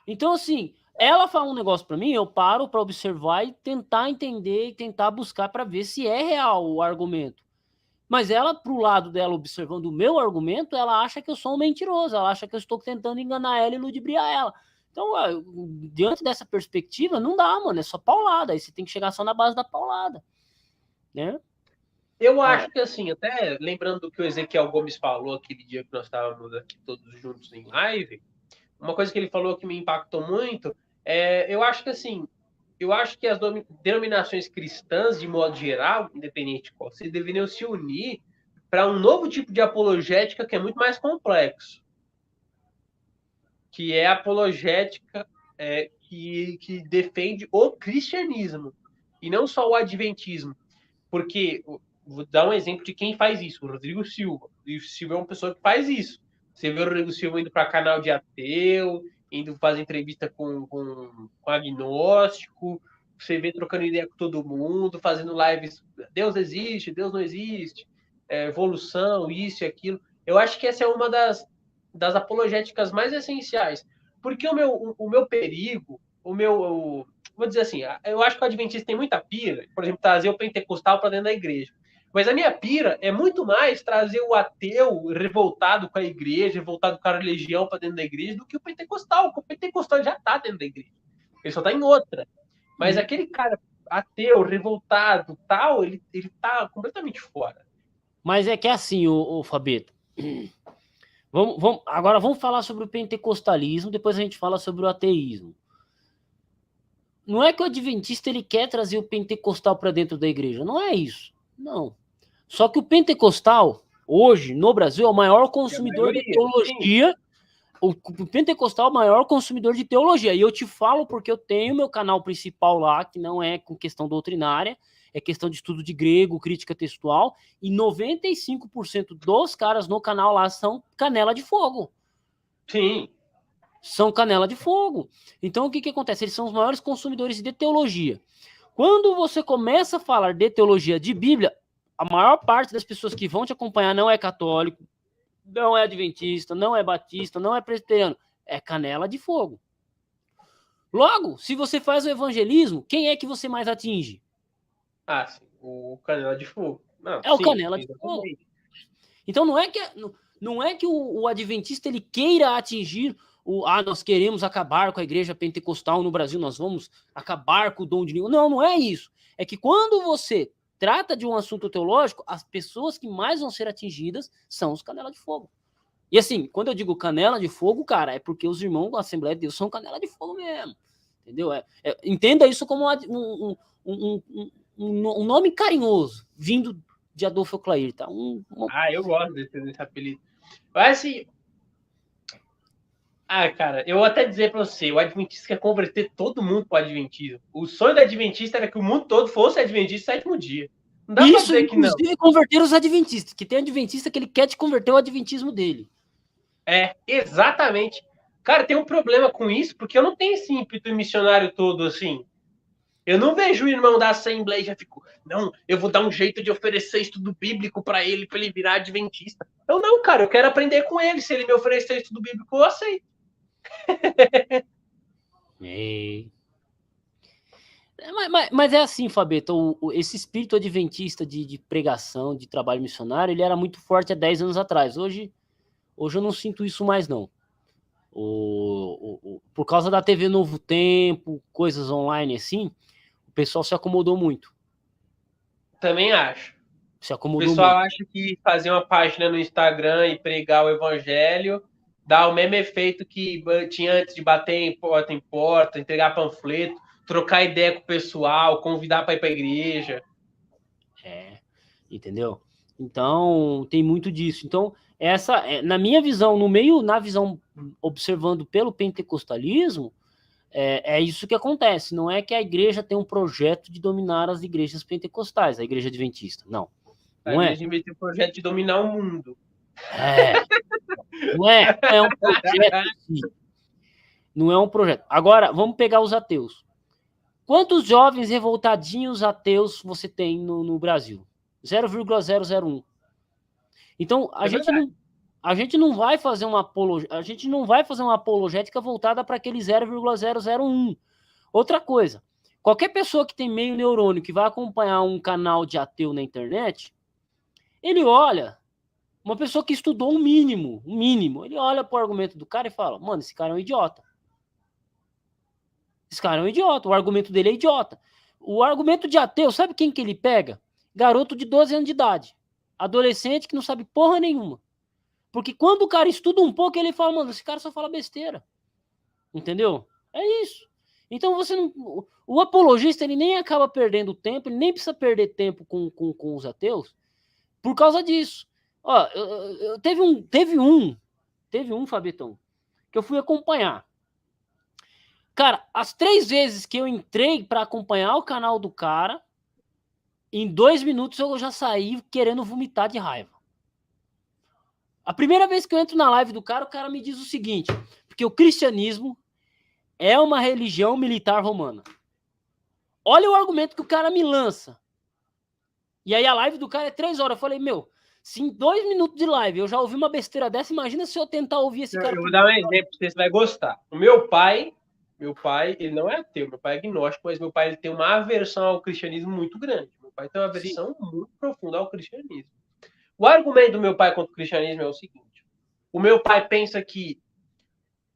Então assim, ela fala um negócio para mim, eu paro para observar e tentar entender e tentar buscar para ver se é real o argumento. Mas ela, pro lado dela, observando o meu argumento, ela acha que eu sou um mentiroso, ela acha que eu estou tentando enganar ela e ludibriar ela. Então, diante dessa perspectiva, não dá, mano, é só paulada, aí você tem que chegar só na base da paulada, né? Eu acho que, assim, até lembrando do que o Ezequiel Gomes falou aquele dia que nós estávamos aqui todos juntos em live, uma coisa que ele falou que me impactou muito eu acho que, assim, eu acho que as denominações cristãs, de modo geral, independente de qual, se deveriam se unir para um novo tipo de apologética que é muito mais complexo, que é a apologética que defende o cristianismo e não só o adventismo. Porque, vou dar um exemplo de quem faz isso, o Rodrigo Silva. O Rodrigo Silva é uma pessoa que faz isso. Você vê o Rodrigo Silva indo para canal de ateu, indo fazer entrevista com agnóstico, você vê trocando ideia com todo mundo, fazendo lives, Deus existe, Deus não existe, evolução, isso e aquilo. Eu acho que essa é uma das apologéticas mais essenciais. Porque o meu perigo, vou dizer assim, eu acho que o adventista tem muita pira, por exemplo, trazer o pentecostal para dentro da igreja. Mas a minha pira é muito mais trazer o ateu revoltado com a igreja, revoltado com a religião para dentro da igreja, do que o pentecostal. Porque o pentecostal já está dentro da igreja. Ele só está em outra. Mas aquele cara ateu, revoltado, tal, ele tá completamente fora. Mas é que é assim, o Fabito. Agora vamos falar sobre o pentecostalismo, depois a gente fala sobre o ateísmo. Não é que o adventista ele quer trazer o pentecostal para dentro da igreja, não é isso. Não. Só que o pentecostal, hoje, no Brasil, é o maior consumidor de teologia. Sim. O pentecostal é o maior consumidor de teologia. E eu te falo porque eu tenho meu canal principal lá, que não é com questão doutrinária, é questão de estudo de grego, crítica textual, e 95% dos caras no canal lá são canela de fogo. Sim. São canela de fogo. Então, o que acontece? Eles são os maiores consumidores de teologia. Quando você começa a falar de teologia de Bíblia, a maior parte das pessoas que vão te acompanhar não é católico, não é adventista, não é batista, não é presbiteriano. É canela de fogo. Logo, se você faz o evangelismo, quem é que você mais atinge? Ah, sim. O canela de fogo. Não, é o canela de fogo. Então não é que o adventista ele queira atingir nós queremos acabar com a igreja pentecostal no Brasil, nós vamos acabar com o dom de Deus. Não é isso. É que quando você trata de um assunto teológico, as pessoas que mais vão ser atingidas são os canela de fogo. E assim, quando eu digo canela de fogo, cara, é porque os irmãos da Assembleia de Deus são canela de fogo mesmo. Entendeu? Entenda isso como um nome carinhoso, vindo de Adolfo Clair, tá? Eu gosto desse apelido. Mas assim... cara, eu vou até dizer pra você, o adventista quer converter todo mundo pro adventismo. O sonho do adventista era que o mundo todo fosse adventista no sétimo dia. Não dá pra dizer que não. Inclusive, converter os adventistas, que tem adventista que ele quer te converter ao adventismo dele. Exatamente. Cara, tem um problema com isso, porque eu não tenho esse ímpeto missionário todo assim. Eu não vejo o irmão da Assembleia e já fico, não, eu vou dar um jeito de oferecer estudo bíblico para ele virar adventista. Eu não, cara, eu quero aprender com ele. Se ele me oferecer estudo bíblico, eu aceito. Mas é assim, Fabito, esse espírito adventista de pregação, de trabalho missionário, ele era muito forte há 10 anos atrás. Hoje eu não sinto isso mais, não. Por causa da TV Novo Tempo, coisas online assim, o pessoal se acomodou muito. Também acho. Se acomodou o pessoal muito. Acha que fazer uma página no Instagram e pregar o evangelho dá o mesmo efeito que tinha antes de bater em porta, entregar panfleto, trocar ideia com o pessoal, convidar para ir para a igreja. Entendeu? Então, tem muito disso. Então, na minha visão, na visão observando pelo pentecostalismo, é isso que acontece. Não é que a igreja tem um projeto de dominar as igrejas pentecostais, a igreja adventista. Não. A igreja tem um projeto de dominar o mundo. Não é um projeto assim. Não é um projeto. Agora, vamos pegar os ateus. Quantos jovens revoltadinhos ateus você tem no Brasil? 0,001. Então, a gente não vai fazer uma apologética voltada para aquele 0,001. Outra coisa, qualquer pessoa que tem meio neurônio que vai acompanhar um canal de ateu na internet, ele olha, uma pessoa que estudou um mínimo, ele olha para o argumento do cara e fala, mano, esse cara é um idiota. Esse cara é um idiota, o argumento dele é idiota. O argumento de ateu, sabe quem que ele pega? Garoto de 12 anos de idade. Adolescente que não sabe porra nenhuma. Porque quando o cara estuda um pouco, ele fala, mano, esse cara só fala besteira. Entendeu? É isso. Então você não... O apologista, ele nem acaba perdendo tempo, ele nem precisa perder tempo com os ateus por causa disso. Ó, teve um, Fabitão, que eu fui acompanhar. Cara, as 3 vezes que eu entrei para acompanhar o canal do cara, em 2 minutos eu já saí querendo vomitar de raiva. A primeira vez que eu entro na live do cara, o cara me diz o seguinte, porque o cristianismo é uma religião militar romana. Olha o argumento que o cara me lança. E aí a live do cara é 3 horas. Eu falei, se em 2 minutos de live eu já ouvi uma besteira dessa, imagina se eu tentar ouvir esse cara. Eu vou dar um exemplo, você vai gostar. O meu pai, ele não é ateu, meu pai é agnóstico, mas meu pai ele tem uma aversão ao cristianismo muito grande. Meu pai tem uma aversão muito profunda ao cristianismo. O argumento do meu pai contra o cristianismo é o seguinte: o meu pai pensa que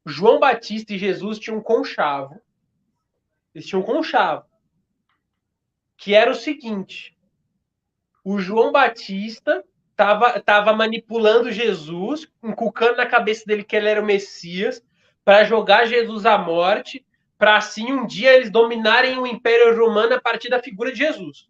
João Batista e Jesus tinham um conchavo. Eles tinham um conchavo. Que era o seguinte: o João Batista estava manipulando Jesus, inculcando na cabeça dele que ele era o Messias, para jogar Jesus à morte, para assim um dia eles dominarem o Império Romano a partir da figura de Jesus.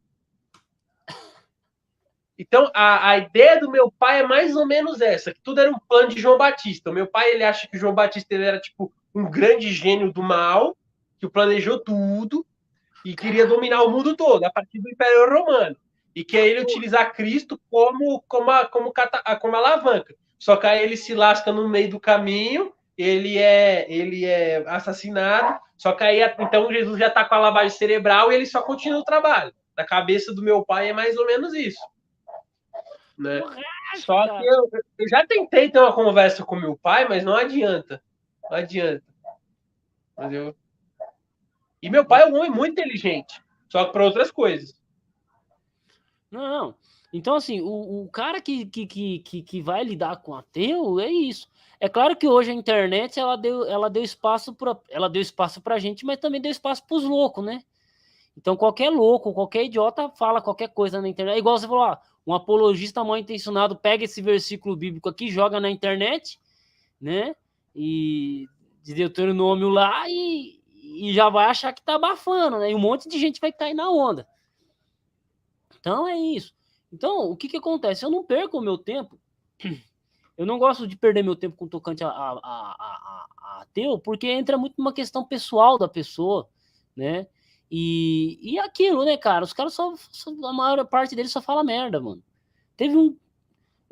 Então, a ideia do meu pai é mais ou menos essa, que tudo era um plano de João Batista. O meu pai, ele acha que o João Batista ele era tipo um grande gênio do mal, que planejou tudo e queria dominar o mundo todo a partir do Império Romano. E que ele utilizar Cristo como alavanca. Só que aí ele se lasca no meio do caminho, ele é assassinado, só que aí então Jesus já está com a lavagem cerebral e ele só continua o trabalho. Na cabeça do meu pai é mais ou menos isso. Né? Só que eu já tentei ter uma conversa com meu pai, mas não adianta. Não adianta. Entendeu? E meu pai é um homem muito inteligente, só que para outras coisas. Não. Então, assim, o cara que vai lidar com ateu é isso. É claro que hoje a internet ela deu espaço pra gente, mas também deu espaço pros loucos, né? Então, qualquer louco, qualquer idiota fala qualquer coisa na internet. É igual você falou, um apologista mal intencionado pega esse versículo bíblico aqui, joga na internet, né? E de Deuteronômio lá e já vai achar que tá abafando, né? E um monte de gente vai cair na onda. Então, é isso. Então, o que acontece? Eu não perco o meu tempo. Eu não gosto de perder meu tempo com tocante a ateu, porque entra muito numa questão pessoal da pessoa, né? E aquilo, né, cara? Os caras a maior parte deles só fala merda, mano.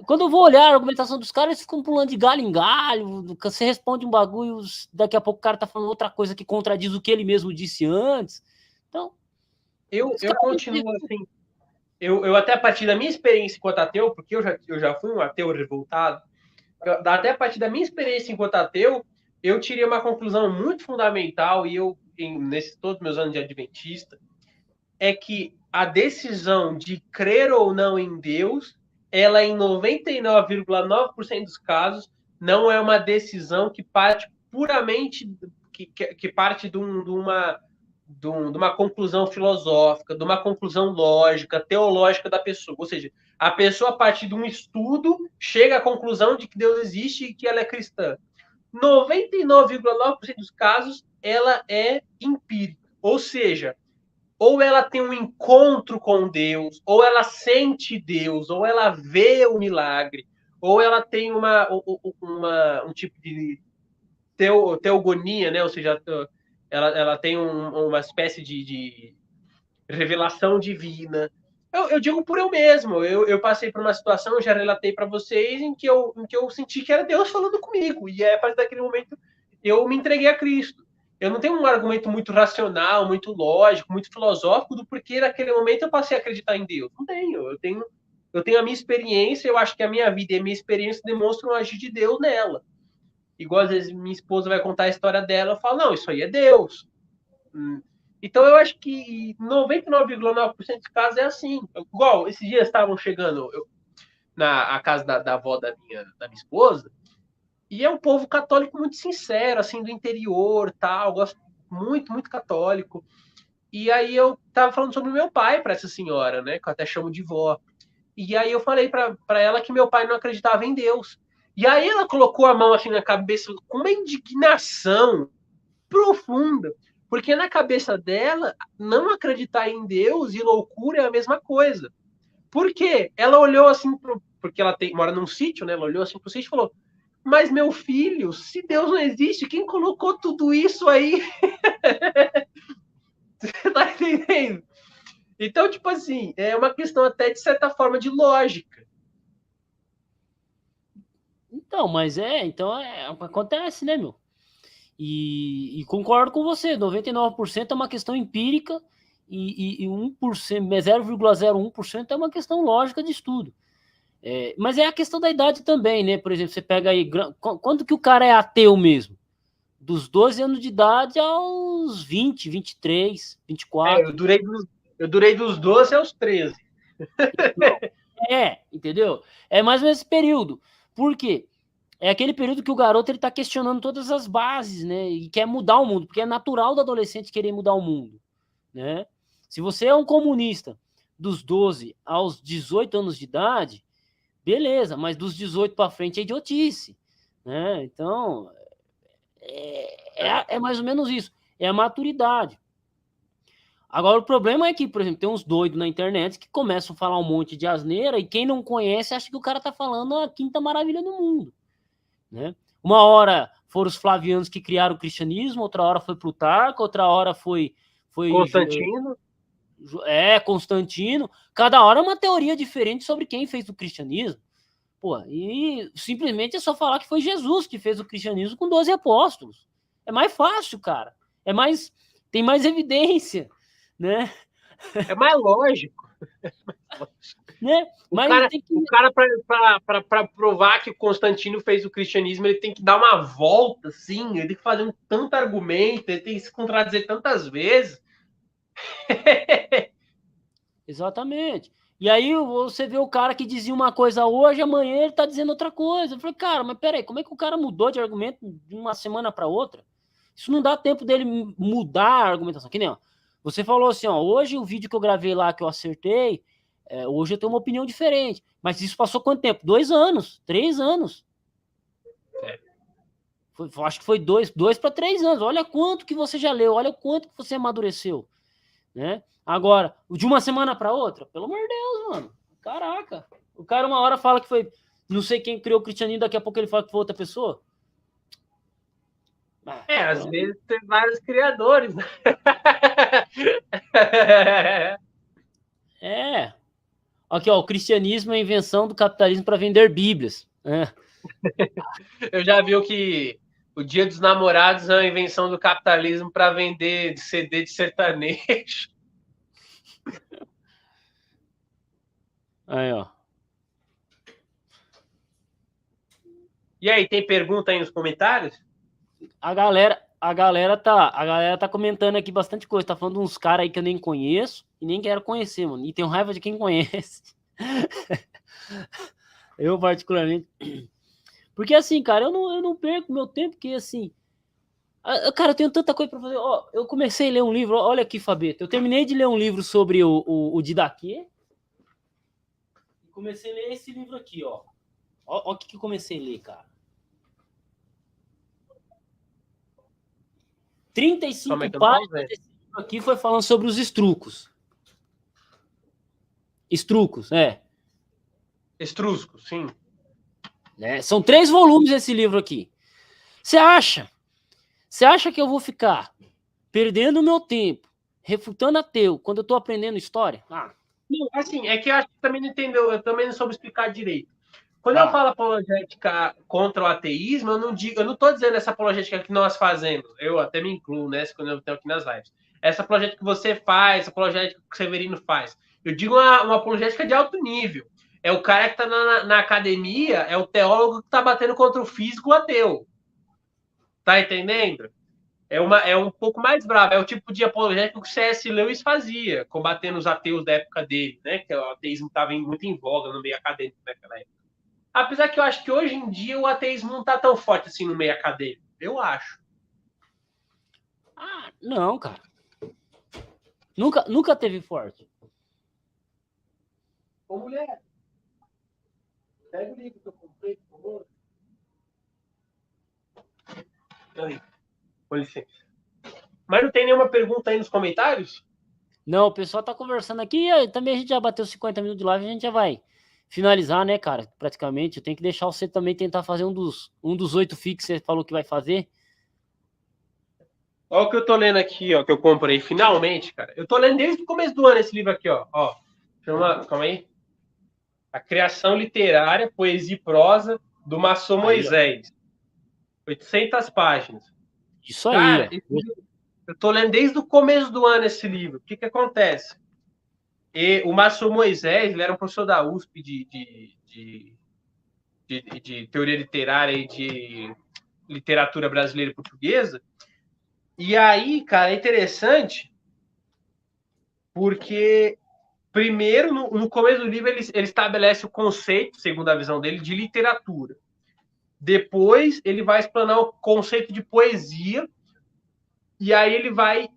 Quando eu vou olhar a argumentação dos caras, eles ficam pulando de galho em galho. Você responde um bagulho, daqui a pouco o cara tá falando outra coisa que contradiz o que ele mesmo disse antes. Então. Eu continuo assim. Eu até a partir da minha experiência enquanto ateu, porque eu já fui um ateu revoltado, até a partir da minha experiência enquanto ateu, eu tirei uma conclusão muito fundamental, e nesses todos meus anos de adventista, é que a decisão de crer ou não em Deus, ela em 99,9% dos casos, não é uma decisão que parte puramente, que parte de uma conclusão filosófica, de uma conclusão lógica, teológica da pessoa. Ou seja, a pessoa, a partir de um estudo, chega à conclusão de que Deus existe e que ela é cristã. 99,9% dos casos, ela é empírica. Ou seja, ou ela tem um encontro com Deus, ou ela sente Deus, ou ela vê o milagre, ou ela tem um tipo de teogonia, né? Ou seja, ela tem uma espécie de revelação divina. Eu digo por eu mesmo. Eu passei por uma situação, eu já relatei para vocês, em que eu senti que era Deus falando comigo. E a partir daquele momento eu me entreguei a Cristo. Eu não tenho um argumento muito racional, muito lógico, muito filosófico do porquê naquele momento eu passei a acreditar em Deus. Não tenho. Eu tenho a minha experiência, eu acho que a minha vida e a minha experiência demonstram o agir de Deus nela. Igual às vezes minha esposa vai contar a história dela, eu falo, não, isso aí é Deus. Então eu acho que 99,9% dos casos é assim. Igual, esses dias estavam chegando na casa da avó da minha esposa, e é um povo católico muito sincero, assim, do interior, tal, gosto muito, muito católico. E aí eu tava falando sobre o meu pai para essa senhora, né, que eu até chamo de vó. E aí eu falei para ela que meu pai não acreditava em Deus. E aí ela colocou a mão assim na cabeça com uma indignação profunda, porque na cabeça dela não acreditar em Deus e loucura é a mesma coisa. Por quê? Ela olhou assim porque ela mora num sítio, né? Ela olhou assim pro sítio e falou: "Mas meu filho, se Deus não existe, quem colocou tudo isso aí?" Você tá entendendo? Então, tipo assim, é uma questão até de certa forma de lógica. Então, acontece, né, meu? E concordo com você, 99% é uma questão empírica e 1%, 0,01% é uma questão lógica de estudo. Mas é a questão da idade também, né? Por exemplo, você pega aí, quando que o cara é ateu mesmo? Dos 12 anos de idade aos 20, 23, 24. Eu durei Eu durei dos 12 aos 13. Entendeu? É mais ou menos esse período. Por quê? É aquele período que o garoto ele tá questionando todas as bases, né? E quer mudar o mundo, porque é natural do adolescente querer mudar o mundo, né? Se você é um comunista dos 12 aos 18 anos de idade, beleza, mas dos 18 para frente é idiotice, né? Então, é mais ou menos isso. É a maturidade. Agora, o problema é que, por exemplo, tem uns doidos na internet que começam a falar um monte de asneira e quem não conhece acha que o cara tá falando a quinta maravilha do mundo, né? Uma hora foram os flavianos que criaram o cristianismo, outra hora foi Plutarco, outra hora foi Constantino. Constantino. Cada hora é uma teoria diferente sobre quem fez o cristianismo. Pô, e simplesmente é só falar que foi Jesus que fez o cristianismo com 12 apóstolos. É mais fácil, cara. Tem mais evidência, né? É mais lógico. Né? O cara para provar que o Constantino fez o cristianismo, ele tem que dar uma volta, assim, ele tem que fazer um tanto argumento, ele tem que se contradizer tantas vezes. Exatamente. E aí você vê o cara que dizia uma coisa hoje, amanhã ele tá dizendo outra coisa. Eu falei, cara, mas peraí, como é que o cara mudou de argumento de uma semana para outra? Isso não dá tempo dele mudar a argumentação. Que nem, ó, você falou assim, ó, hoje o vídeo que eu gravei lá, que eu acertei, hoje eu tenho uma opinião diferente. Mas isso passou quanto tempo? 2 anos, 3 anos. Acho que foi 2 para 3 anos. Olha quanto que você já leu, olha o quanto que você amadureceu, né? Agora, de uma semana para outra, pelo amor de Deus, mano. Caraca. O cara uma hora fala que foi não sei quem criou o cristianismo, daqui a pouco ele fala que foi outra pessoa. Às vezes tem vários criadores, né? Aqui, ó, o cristianismo é a invenção do capitalismo para vender bíblias. Eu já vi que o Dia dos Namorados é uma invenção do capitalismo para vender CD de sertanejo. Aí, ó. E aí, tem pergunta aí nos comentários? A galera tá comentando aqui bastante coisa. Tá falando de uns caras aí que eu nem conheço e nem quero conhecer, mano. E tenho raiva de quem conhece. Eu, particularmente. Porque assim, cara, eu não perco meu tempo, porque assim. Cara, eu tenho tanta coisa pra fazer. Ó, eu comecei a ler um livro, olha aqui, Fabeta. Eu terminei de ler um livro sobre o Didaquê. E comecei a ler esse livro aqui, ó. Ó o que eu comecei a ler, cara. 35 páginas desse livro aqui foi falando sobre os estrucos. Estrucos, Estruscos, sim. São 3 volumes esse livro aqui. Você acha que eu vou ficar perdendo o meu tempo, refutando ateu, quando eu tô aprendendo história? Não, assim, é que eu acho que também não entendeu, eu também não soube explicar direito. Quando eu falo apologética contra o ateísmo, eu não estou dizendo essa apologética que nós fazemos, eu até me incluo nessa quando eu tenho aqui nas lives. Essa apologética que você faz, essa apologética que o Severino faz. Eu digo uma apologética de alto nível. É o cara que está na academia, é o teólogo que está batendo contra o físico ateu. Tá entendendo? É um pouco mais bravo. É o tipo de apologética que o C.S. Lewis fazia, combatendo os ateus da época dele, né? Que o ateísmo estava muito em voga no meio acadêmico naquela época. Apesar que eu acho que hoje em dia o ateísmo não está tão forte assim no meio acadêmico. Eu acho. Não, cara. Nunca teve forte. Ô, mulher, pega o livro que eu comprei, por favor. Aí, com licença. Mas não tem nenhuma pergunta aí nos comentários? Não, o pessoal tá conversando aqui. Também a gente já bateu 50 minutos de live, a gente já vai finalizar, né, cara? Praticamente. Eu tenho que deixar você também tentar fazer um dos 8 fix que você falou que vai fazer. Olha o que eu tô lendo aqui, ó, que eu comprei. Finalmente, cara. Eu tô lendo desde o começo do ano esse livro aqui, ó. Chama, calma aí. A Criação Literária, Poesia e Prosa, do Maçom Moisés. 800 páginas. Isso aí. Cara, eu tô lendo desde o começo do ano esse livro. O que acontece? O Maçom Moisés, ele era um professor da USP de teoria literária e de literatura brasileira e portuguesa. E aí, cara, é interessante Porque, primeiro, no começo do livro, ele estabelece o conceito, segundo a visão dele, de literatura. Depois, ele vai explanar o conceito de poesia, e aí ele vai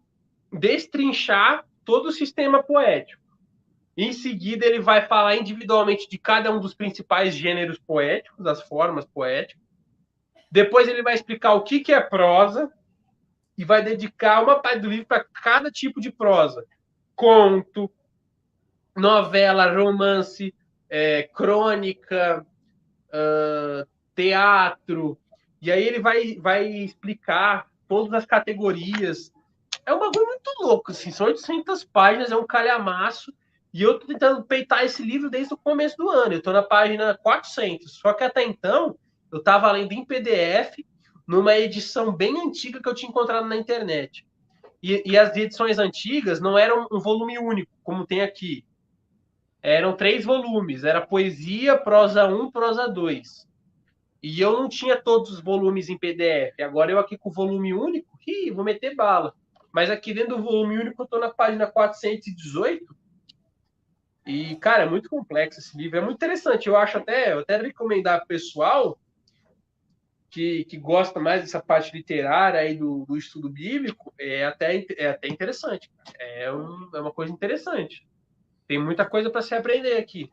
destrinchar todo o sistema poético. Em seguida, ele vai falar individualmente de cada um dos principais gêneros poéticos, das formas poéticas. Depois, ele vai explicar o que é prosa e vai dedicar uma parte do livro para cada tipo de prosa. Conto, novela, romance, crônica, teatro. E aí ele vai explicar todas as categorias. É um bagulho muito louco, assim. São 800 páginas, é um calhamaço. E eu tô tentando peitar esse livro desde o começo do ano. Eu tô na página 400. Só que até então, eu tava lendo em PDF, numa edição bem antiga que eu tinha encontrado na internet. E as edições antigas não eram um volume único, como tem aqui. Eram 3 volumes. Era poesia, prosa 1, prosa 2. E eu não tinha todos os volumes em PDF. Agora eu aqui com o volume único, vou meter bala. Mas aqui dentro do volume único eu tô na página 418. E, cara, é muito complexo esse livro. É muito interessante. Eu até recomendar pro pessoal que gosta mais dessa parte literária aí do estudo bíblico, é até interessante. É uma coisa interessante. Tem muita coisa para se aprender aqui.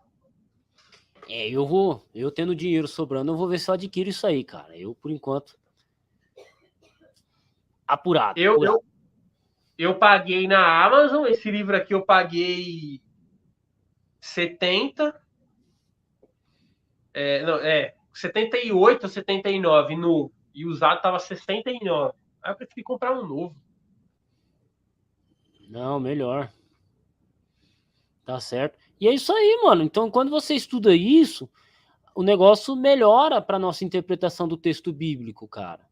Eu tendo dinheiro sobrando, eu vou ver se eu adquiro isso aí, cara. Eu, por enquanto, apurado. Eu paguei na Amazon, esse livro aqui eu paguei 70, 78 ou 79 novo, e usado tava 69. Aí eu preferi comprar um novo. Não, melhor. Tá certo. E é isso aí, mano. Então, quando você estuda isso, o negócio melhora para nossa interpretação do texto bíblico, cara.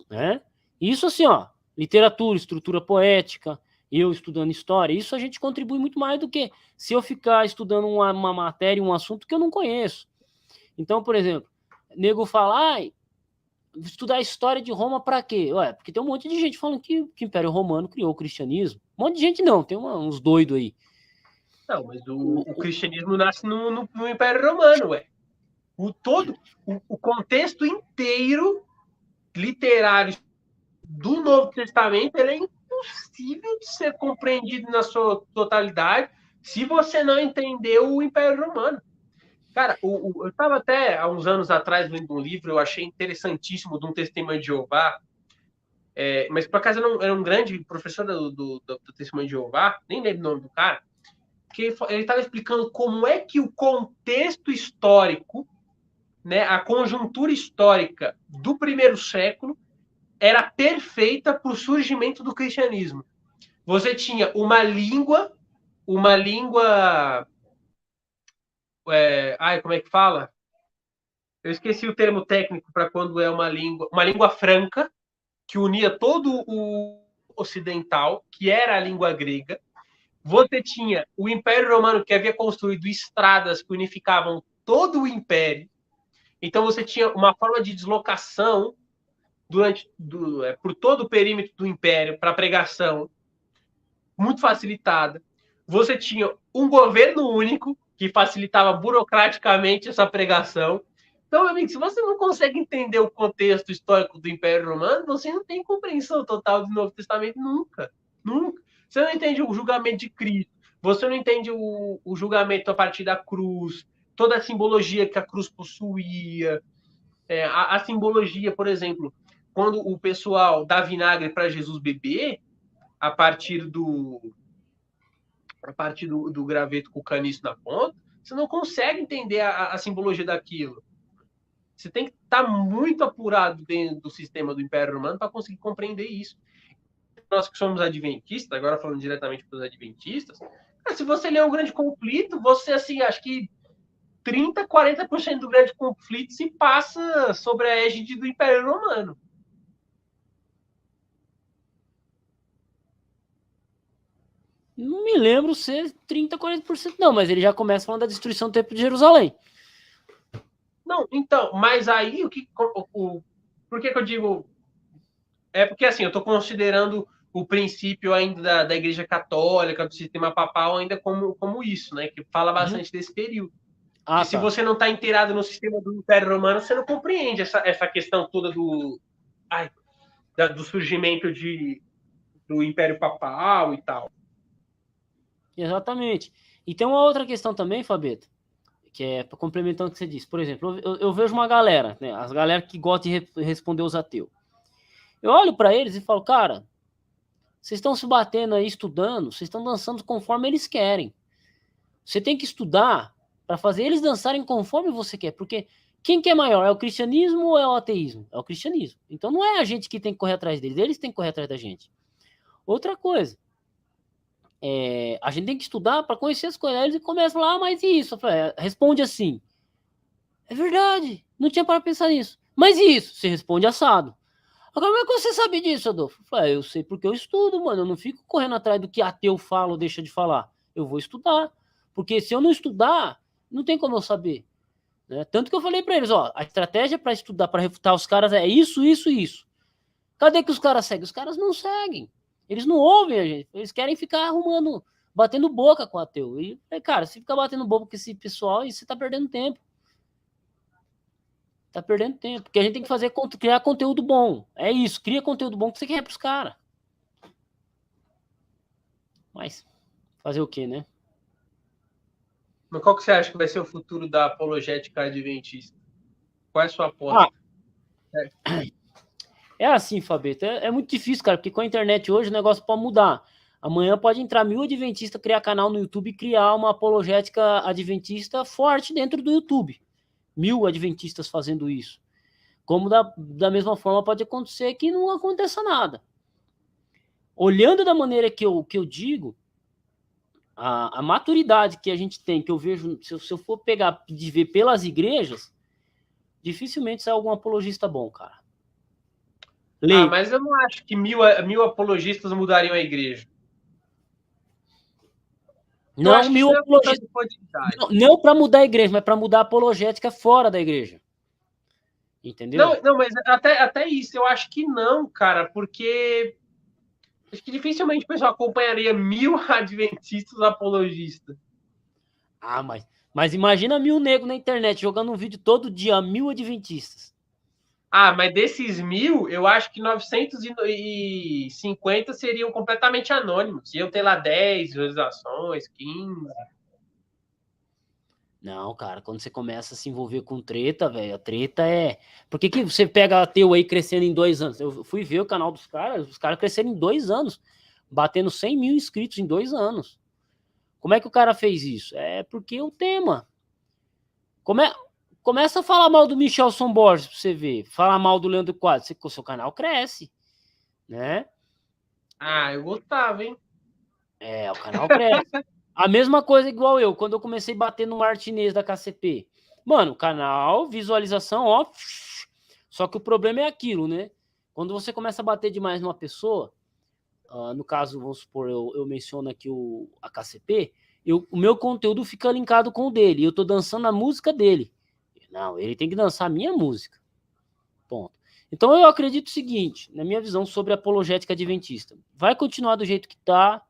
Né? Isso assim, ó, literatura, estrutura poética, eu estudando história, isso a gente contribui muito mais do que se eu ficar estudando uma matéria, um assunto que eu não conheço. Então, por exemplo, nego fala, estudar a história de Roma para quê? Ué, porque tem um monte de gente falando que o Império Romano criou o cristianismo. Um monte de gente não, tem uns doidos aí. Não, mas o cristianismo nasce no Império Romano, ué. O contexto inteiro literário do Novo Testamento, ele é impossível de ser compreendido na sua totalidade se você não entender o Império Romano. Cara, eu estava até há uns anos atrás lendo um livro, eu achei interessantíssimo, de um testemunho de Jeová, mas por acaso era um grande professor do testemunho de Jeová, nem lembro o nome do cara, que ele estava explicando como é que o contexto histórico, né, a conjuntura histórica do primeiro século era perfeita para o surgimento do cristianismo. Você tinha uma língua, como é que fala? Eu esqueci o termo técnico para quando é uma língua franca, que unia todo o ocidental, que era a língua grega. Você tinha o Império Romano, que havia construído estradas que unificavam todo o Império. Então você tinha uma forma de deslocação por todo o perímetro do Império para pregação muito facilitada. Você tinha um governo único que facilitava burocraticamente essa pregação. Então, meu amigo, se você não consegue entender o contexto histórico do Império Romano, você não tem compreensão total do Novo Testamento nunca. Nunca. Você não entende o julgamento de Cristo. Você não entende o julgamento a partir da cruz, toda a simbologia que a cruz possuía. A simbologia, por exemplo, quando o pessoal dá vinagre para Jesus beber, a partir do graveto com o caniço na ponta, você não consegue entender a simbologia daquilo. Você tem que estar muito apurado dentro do sistema do Império Romano para conseguir compreender isso. Nós que somos adventistas, agora falando diretamente para os adventistas, se você ler um grande conflito, você, assim, acho que 30%, 40% do grande conflito se passa sobre a égide do Império Romano. Não me lembro ser 30%, 40%, não, mas ele já começa falando da destruição do Templo de Jerusalém. Não, então, mas aí por que eu digo? É porque assim, eu estou considerando o princípio ainda da Igreja Católica, do sistema papal, ainda como isso, né? Que fala bastante desse período. Ah, E se tá. você não está inteirado no sistema do Império Romano, você não compreende essa questão toda do surgimento do Império Papal e tal. Exatamente. E tem uma outra questão também, Fabeta, que é complementando o que você disse. Por exemplo, eu vejo uma galera, né, as galera que gostam de responder os ateus. Eu olho para eles e falo, cara, vocês estão se batendo aí estudando, vocês estão dançando conforme eles querem. Você tem que estudar para fazer eles dançarem conforme você quer, porque quem que é maior, é o cristianismo ou é o ateísmo? É o cristianismo. Então não é a gente que tem que correr atrás deles, eles têm que correr atrás da gente. Outra coisa, a gente tem que estudar para conhecer as coisas. Aí eles começam lá, mas e isso? Eu falei, responde assim. É verdade, não tinha para pensar nisso. Mas e isso? Você responde assado. Agora, como é que você sabe disso, Adolfo? Eu falei, eu sei porque eu estudo, mano. Eu não fico correndo atrás do que ateu fala ou deixa de falar. Eu vou estudar. Porque se eu não estudar, não tem como eu saber. Né? Tanto que eu falei para eles, ó, a estratégia para estudar, para refutar os caras é isso, isso e isso. Cadê que os caras seguem? Os caras não seguem. Eles não ouvem a gente. Eles querem ficar arrumando, batendo boca com o ateu. E, cara, se ficar batendo boca com esse pessoal, você tá perdendo tempo. Tá perdendo tempo. Porque a gente tem que fazer, criar conteúdo bom. É isso, cria conteúdo bom que você quer pros caras. Mas, fazer o quê, né? Mas qual que você acha que vai ser o futuro da apologética adventista? Qual é a sua aposta? É assim, Fabeta, é muito difícil, cara, porque com a internet hoje o negócio pode mudar. Amanhã pode entrar 1000 adventistas, criar canal no YouTube e criar uma apologética adventista forte dentro do YouTube. 1000 adventistas fazendo isso. Como da mesma forma pode acontecer que não aconteça nada. Olhando da maneira que eu digo, a maturidade que a gente tem, que eu vejo, se eu for pegar de ver pelas igrejas, dificilmente sai algum apologista bom, cara. Mas eu não acho que 1000 apologistas mudariam a igreja. Não 1000 apologistas. Não para mudar a igreja, mas para mudar a apologética fora da igreja. Entendeu? Não, mas até isso eu acho que não, cara, porque acho que dificilmente o pessoal acompanharia 1000 adventistas apologistas. Mas imagina 1000 negros na internet jogando um vídeo todo dia, 1000 adventistas. Mas desses 1000, eu acho que 950 seriam completamente anônimos. Iam ter lá 10 visualizações, 15. Não, cara, quando você começa a se envolver com treta, velho, a treta é... Por que você pega ateu aí crescendo em 2 anos? Eu fui ver o canal dos caras, os caras cresceram em 2 anos, batendo 100 mil inscritos em 2 anos. Como é que o cara fez isso? É porque o tema... Começa a falar mal do Michelson Borges pra você ver. Falar mal do Leandro Quadros. O seu canal cresce, né? Eu gostava, hein? O canal cresce. A mesma coisa igual eu. Quando eu comecei a bater no Martinez da KCP. Mano, canal, visualização, ó. Só que o problema é aquilo, né? Quando você começa a bater demais numa pessoa, no caso, vamos supor, eu menciono aqui a KCP, o meu conteúdo fica linkado com o dele. Eu tô dançando a música dele. Não, ele tem que dançar a minha música. Ponto. Então eu acredito o seguinte, na minha visão sobre a apologética adventista. Vai continuar do jeito que tá.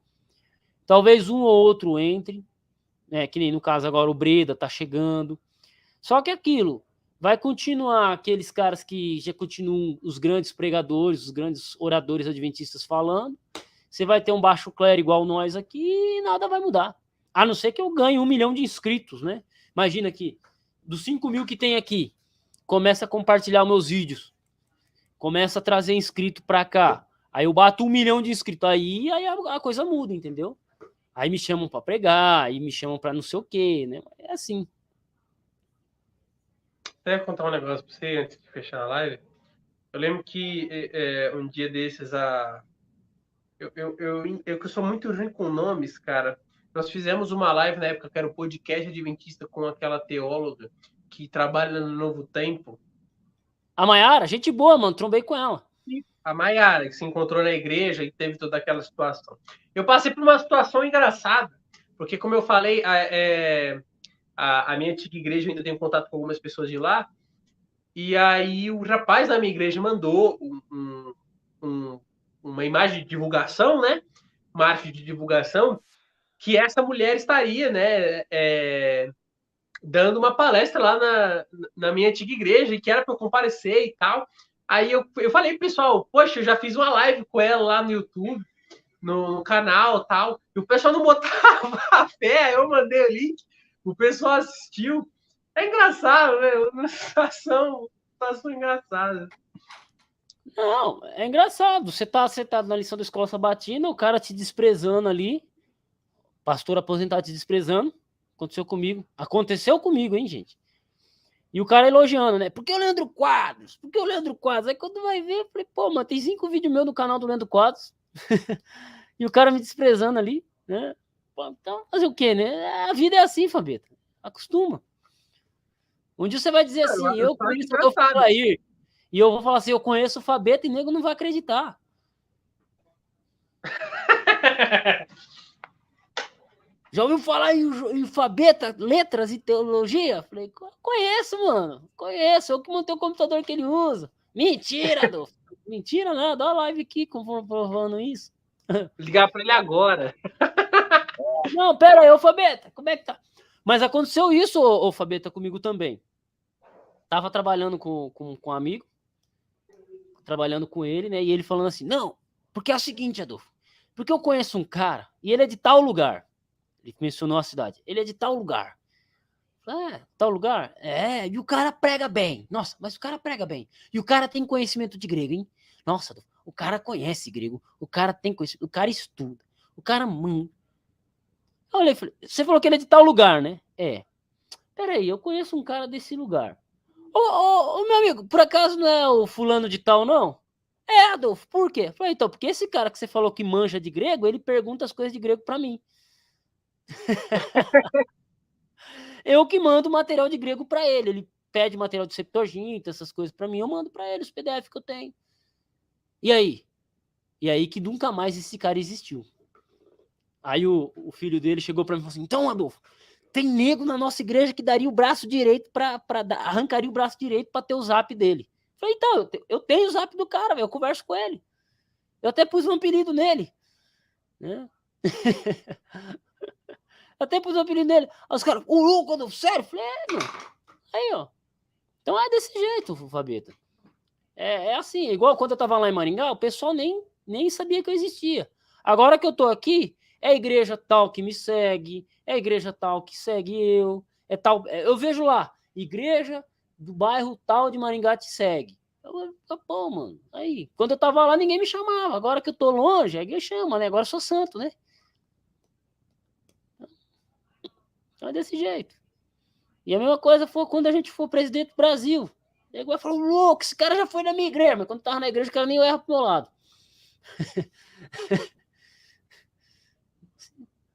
Talvez um ou outro entre, né? Que nem no caso agora o Breda tá chegando. Só que aquilo, vai continuar aqueles caras que já continuam os grandes pregadores, os grandes oradores adventistas falando. Você vai ter um baixo clero igual nós aqui e nada vai mudar. A não ser que eu ganhe 1 milhão de inscritos, né? Imagina aqui, dos 5 mil que tem aqui, começa a compartilhar meus vídeos, começa a trazer inscrito pra cá, aí eu bato 1 milhão de inscritos, aí a coisa muda, entendeu? Aí me chamam pra pregar, aí me chamam pra não sei o quê, né? É assim. Até contar um negócio pra você antes de fechar a live. Eu lembro que um dia desses eu sou muito ruim com nomes, cara. Nós fizemos uma live na época que era o podcast adventista com aquela teóloga que trabalha no Novo Tempo. A Maiara, gente boa, mano, trombei com ela. A Maiara, que se encontrou na igreja e teve toda aquela situação. Eu passei por uma situação engraçada, porque como eu falei, a minha antiga igreja, eu ainda tenho contato com algumas pessoas de lá, e aí o rapaz da minha igreja mandou uma imagem de divulgação, né? Uma arte de divulgação, que essa mulher estaria, né? Dando uma palestra lá na minha antiga igreja, e que era para eu comparecer e tal. Aí eu falei pro pessoal, poxa, eu já fiz uma live com ela lá no YouTube, no canal e tal, e o pessoal não botava a fé, eu mandei o link, o pessoal assistiu. É engraçado, né? Uma situação engraçada. Não, é engraçado. Você tá na lição da escola sabatina, o cara te desprezando ali, pastor aposentado te desprezando. Aconteceu comigo, hein, gente? E o cara elogiando, né? Por que o Leandro Quadros? Por que o Leandro Quadros? Aí quando vai ver, eu falei, pô, mano, tem 5 vídeos meus no canal do Leandro Quadros. E o cara me desprezando ali, né? Pô, então, fazer o quê, né? A vida é assim, Fabeta. Acostuma. Um dia você vai dizer assim, eu conheço o Adolfo Clair. E eu vou falar assim, eu conheço o Fabeta, e nego não vai acreditar. Já ouviu falar em Fabeta, letras e teologia? Falei, conheço, mano. Conheço. Eu que montei o computador que ele usa. Mentira, Adolfo. Mentira, não. Dá uma live aqui comprovando isso. Ligar para ele agora. Não, pera aí, ô Fabeta, como é que tá? Mas aconteceu isso, ô Fabeta, comigo também. Tava trabalhando com um amigo, trabalhando com ele, né? E ele falando assim, não, porque é o seguinte, Adolfo, porque eu conheço um cara, e ele é de tal lugar. Ele mencionou a cidade. Ele é de tal lugar. Tal lugar? É, e o cara prega bem. Nossa, mas o cara prega bem. E o cara tem conhecimento de grego, hein? Nossa, o cara conhece grego. O cara tem conhecimento. O cara estuda. O cara manda. Eu olhei e falei, você falou que ele é de tal lugar, né? É. Peraí, eu conheço um cara desse lugar. Ô, meu amigo, por acaso não é o fulano de tal, não? É, Adolfo, por quê? Eu falei, então, porque esse cara que você falou que manja de grego, ele pergunta as coisas de grego pra mim. Eu que mando material de grego para ele. Ele pede material de Septuaginta, essas coisas para mim, eu mando para ele os PDF que eu tenho. E aí? E aí que nunca mais esse cara existiu. Aí o filho dele chegou para mim e falou assim, então, Adolfo, tem nego na nossa igreja que daria o braço direito arrancaria o braço direito para ter o zap dele. Eu falei, então, eu tenho o zap do cara, véio, eu converso com ele. Eu até pus um apelido nele. Né? Até pus o apelido nele. Aí os caras, o louco, Adolfo, sério? Eu falei, meu. Aí, ó. Então é desse jeito, Fabeta. É assim, igual quando eu tava lá em Maringá, o pessoal nem sabia que eu existia. Agora que eu tô aqui, é a igreja tal que me segue, é a igreja tal que segue eu, eu vejo lá, igreja do bairro tal de Maringá te segue. Pô, mano, aí, quando eu tava lá, ninguém me chamava. Agora que eu tô longe, a igreja chama, né? Agora eu sou santo, né? Então é desse jeito. E a mesma coisa foi quando a gente for presidente do Brasil. E agora falou, louco, esse cara já foi na minha igreja, mas quando tava na igreja, o cara nem erra pro meu lado.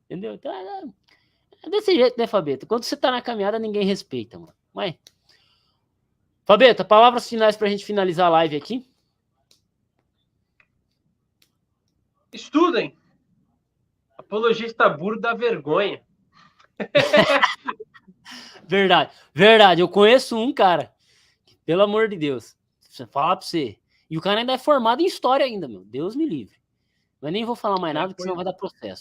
Entendeu? Então é desse jeito, né, Fabeta? Quando você tá na caminhada, ninguém respeita, mano. Mas, Fabeta, palavras finais pra gente finalizar a live aqui. Estudem. Apologista burro dá vergonha. Verdade. Eu conheço um cara, pelo amor de Deus, você fala pra você. E o cara ainda é formado em história ainda, meu. Deus me livre. Mas nem vou falar mais nada, porque senão vai dar processo.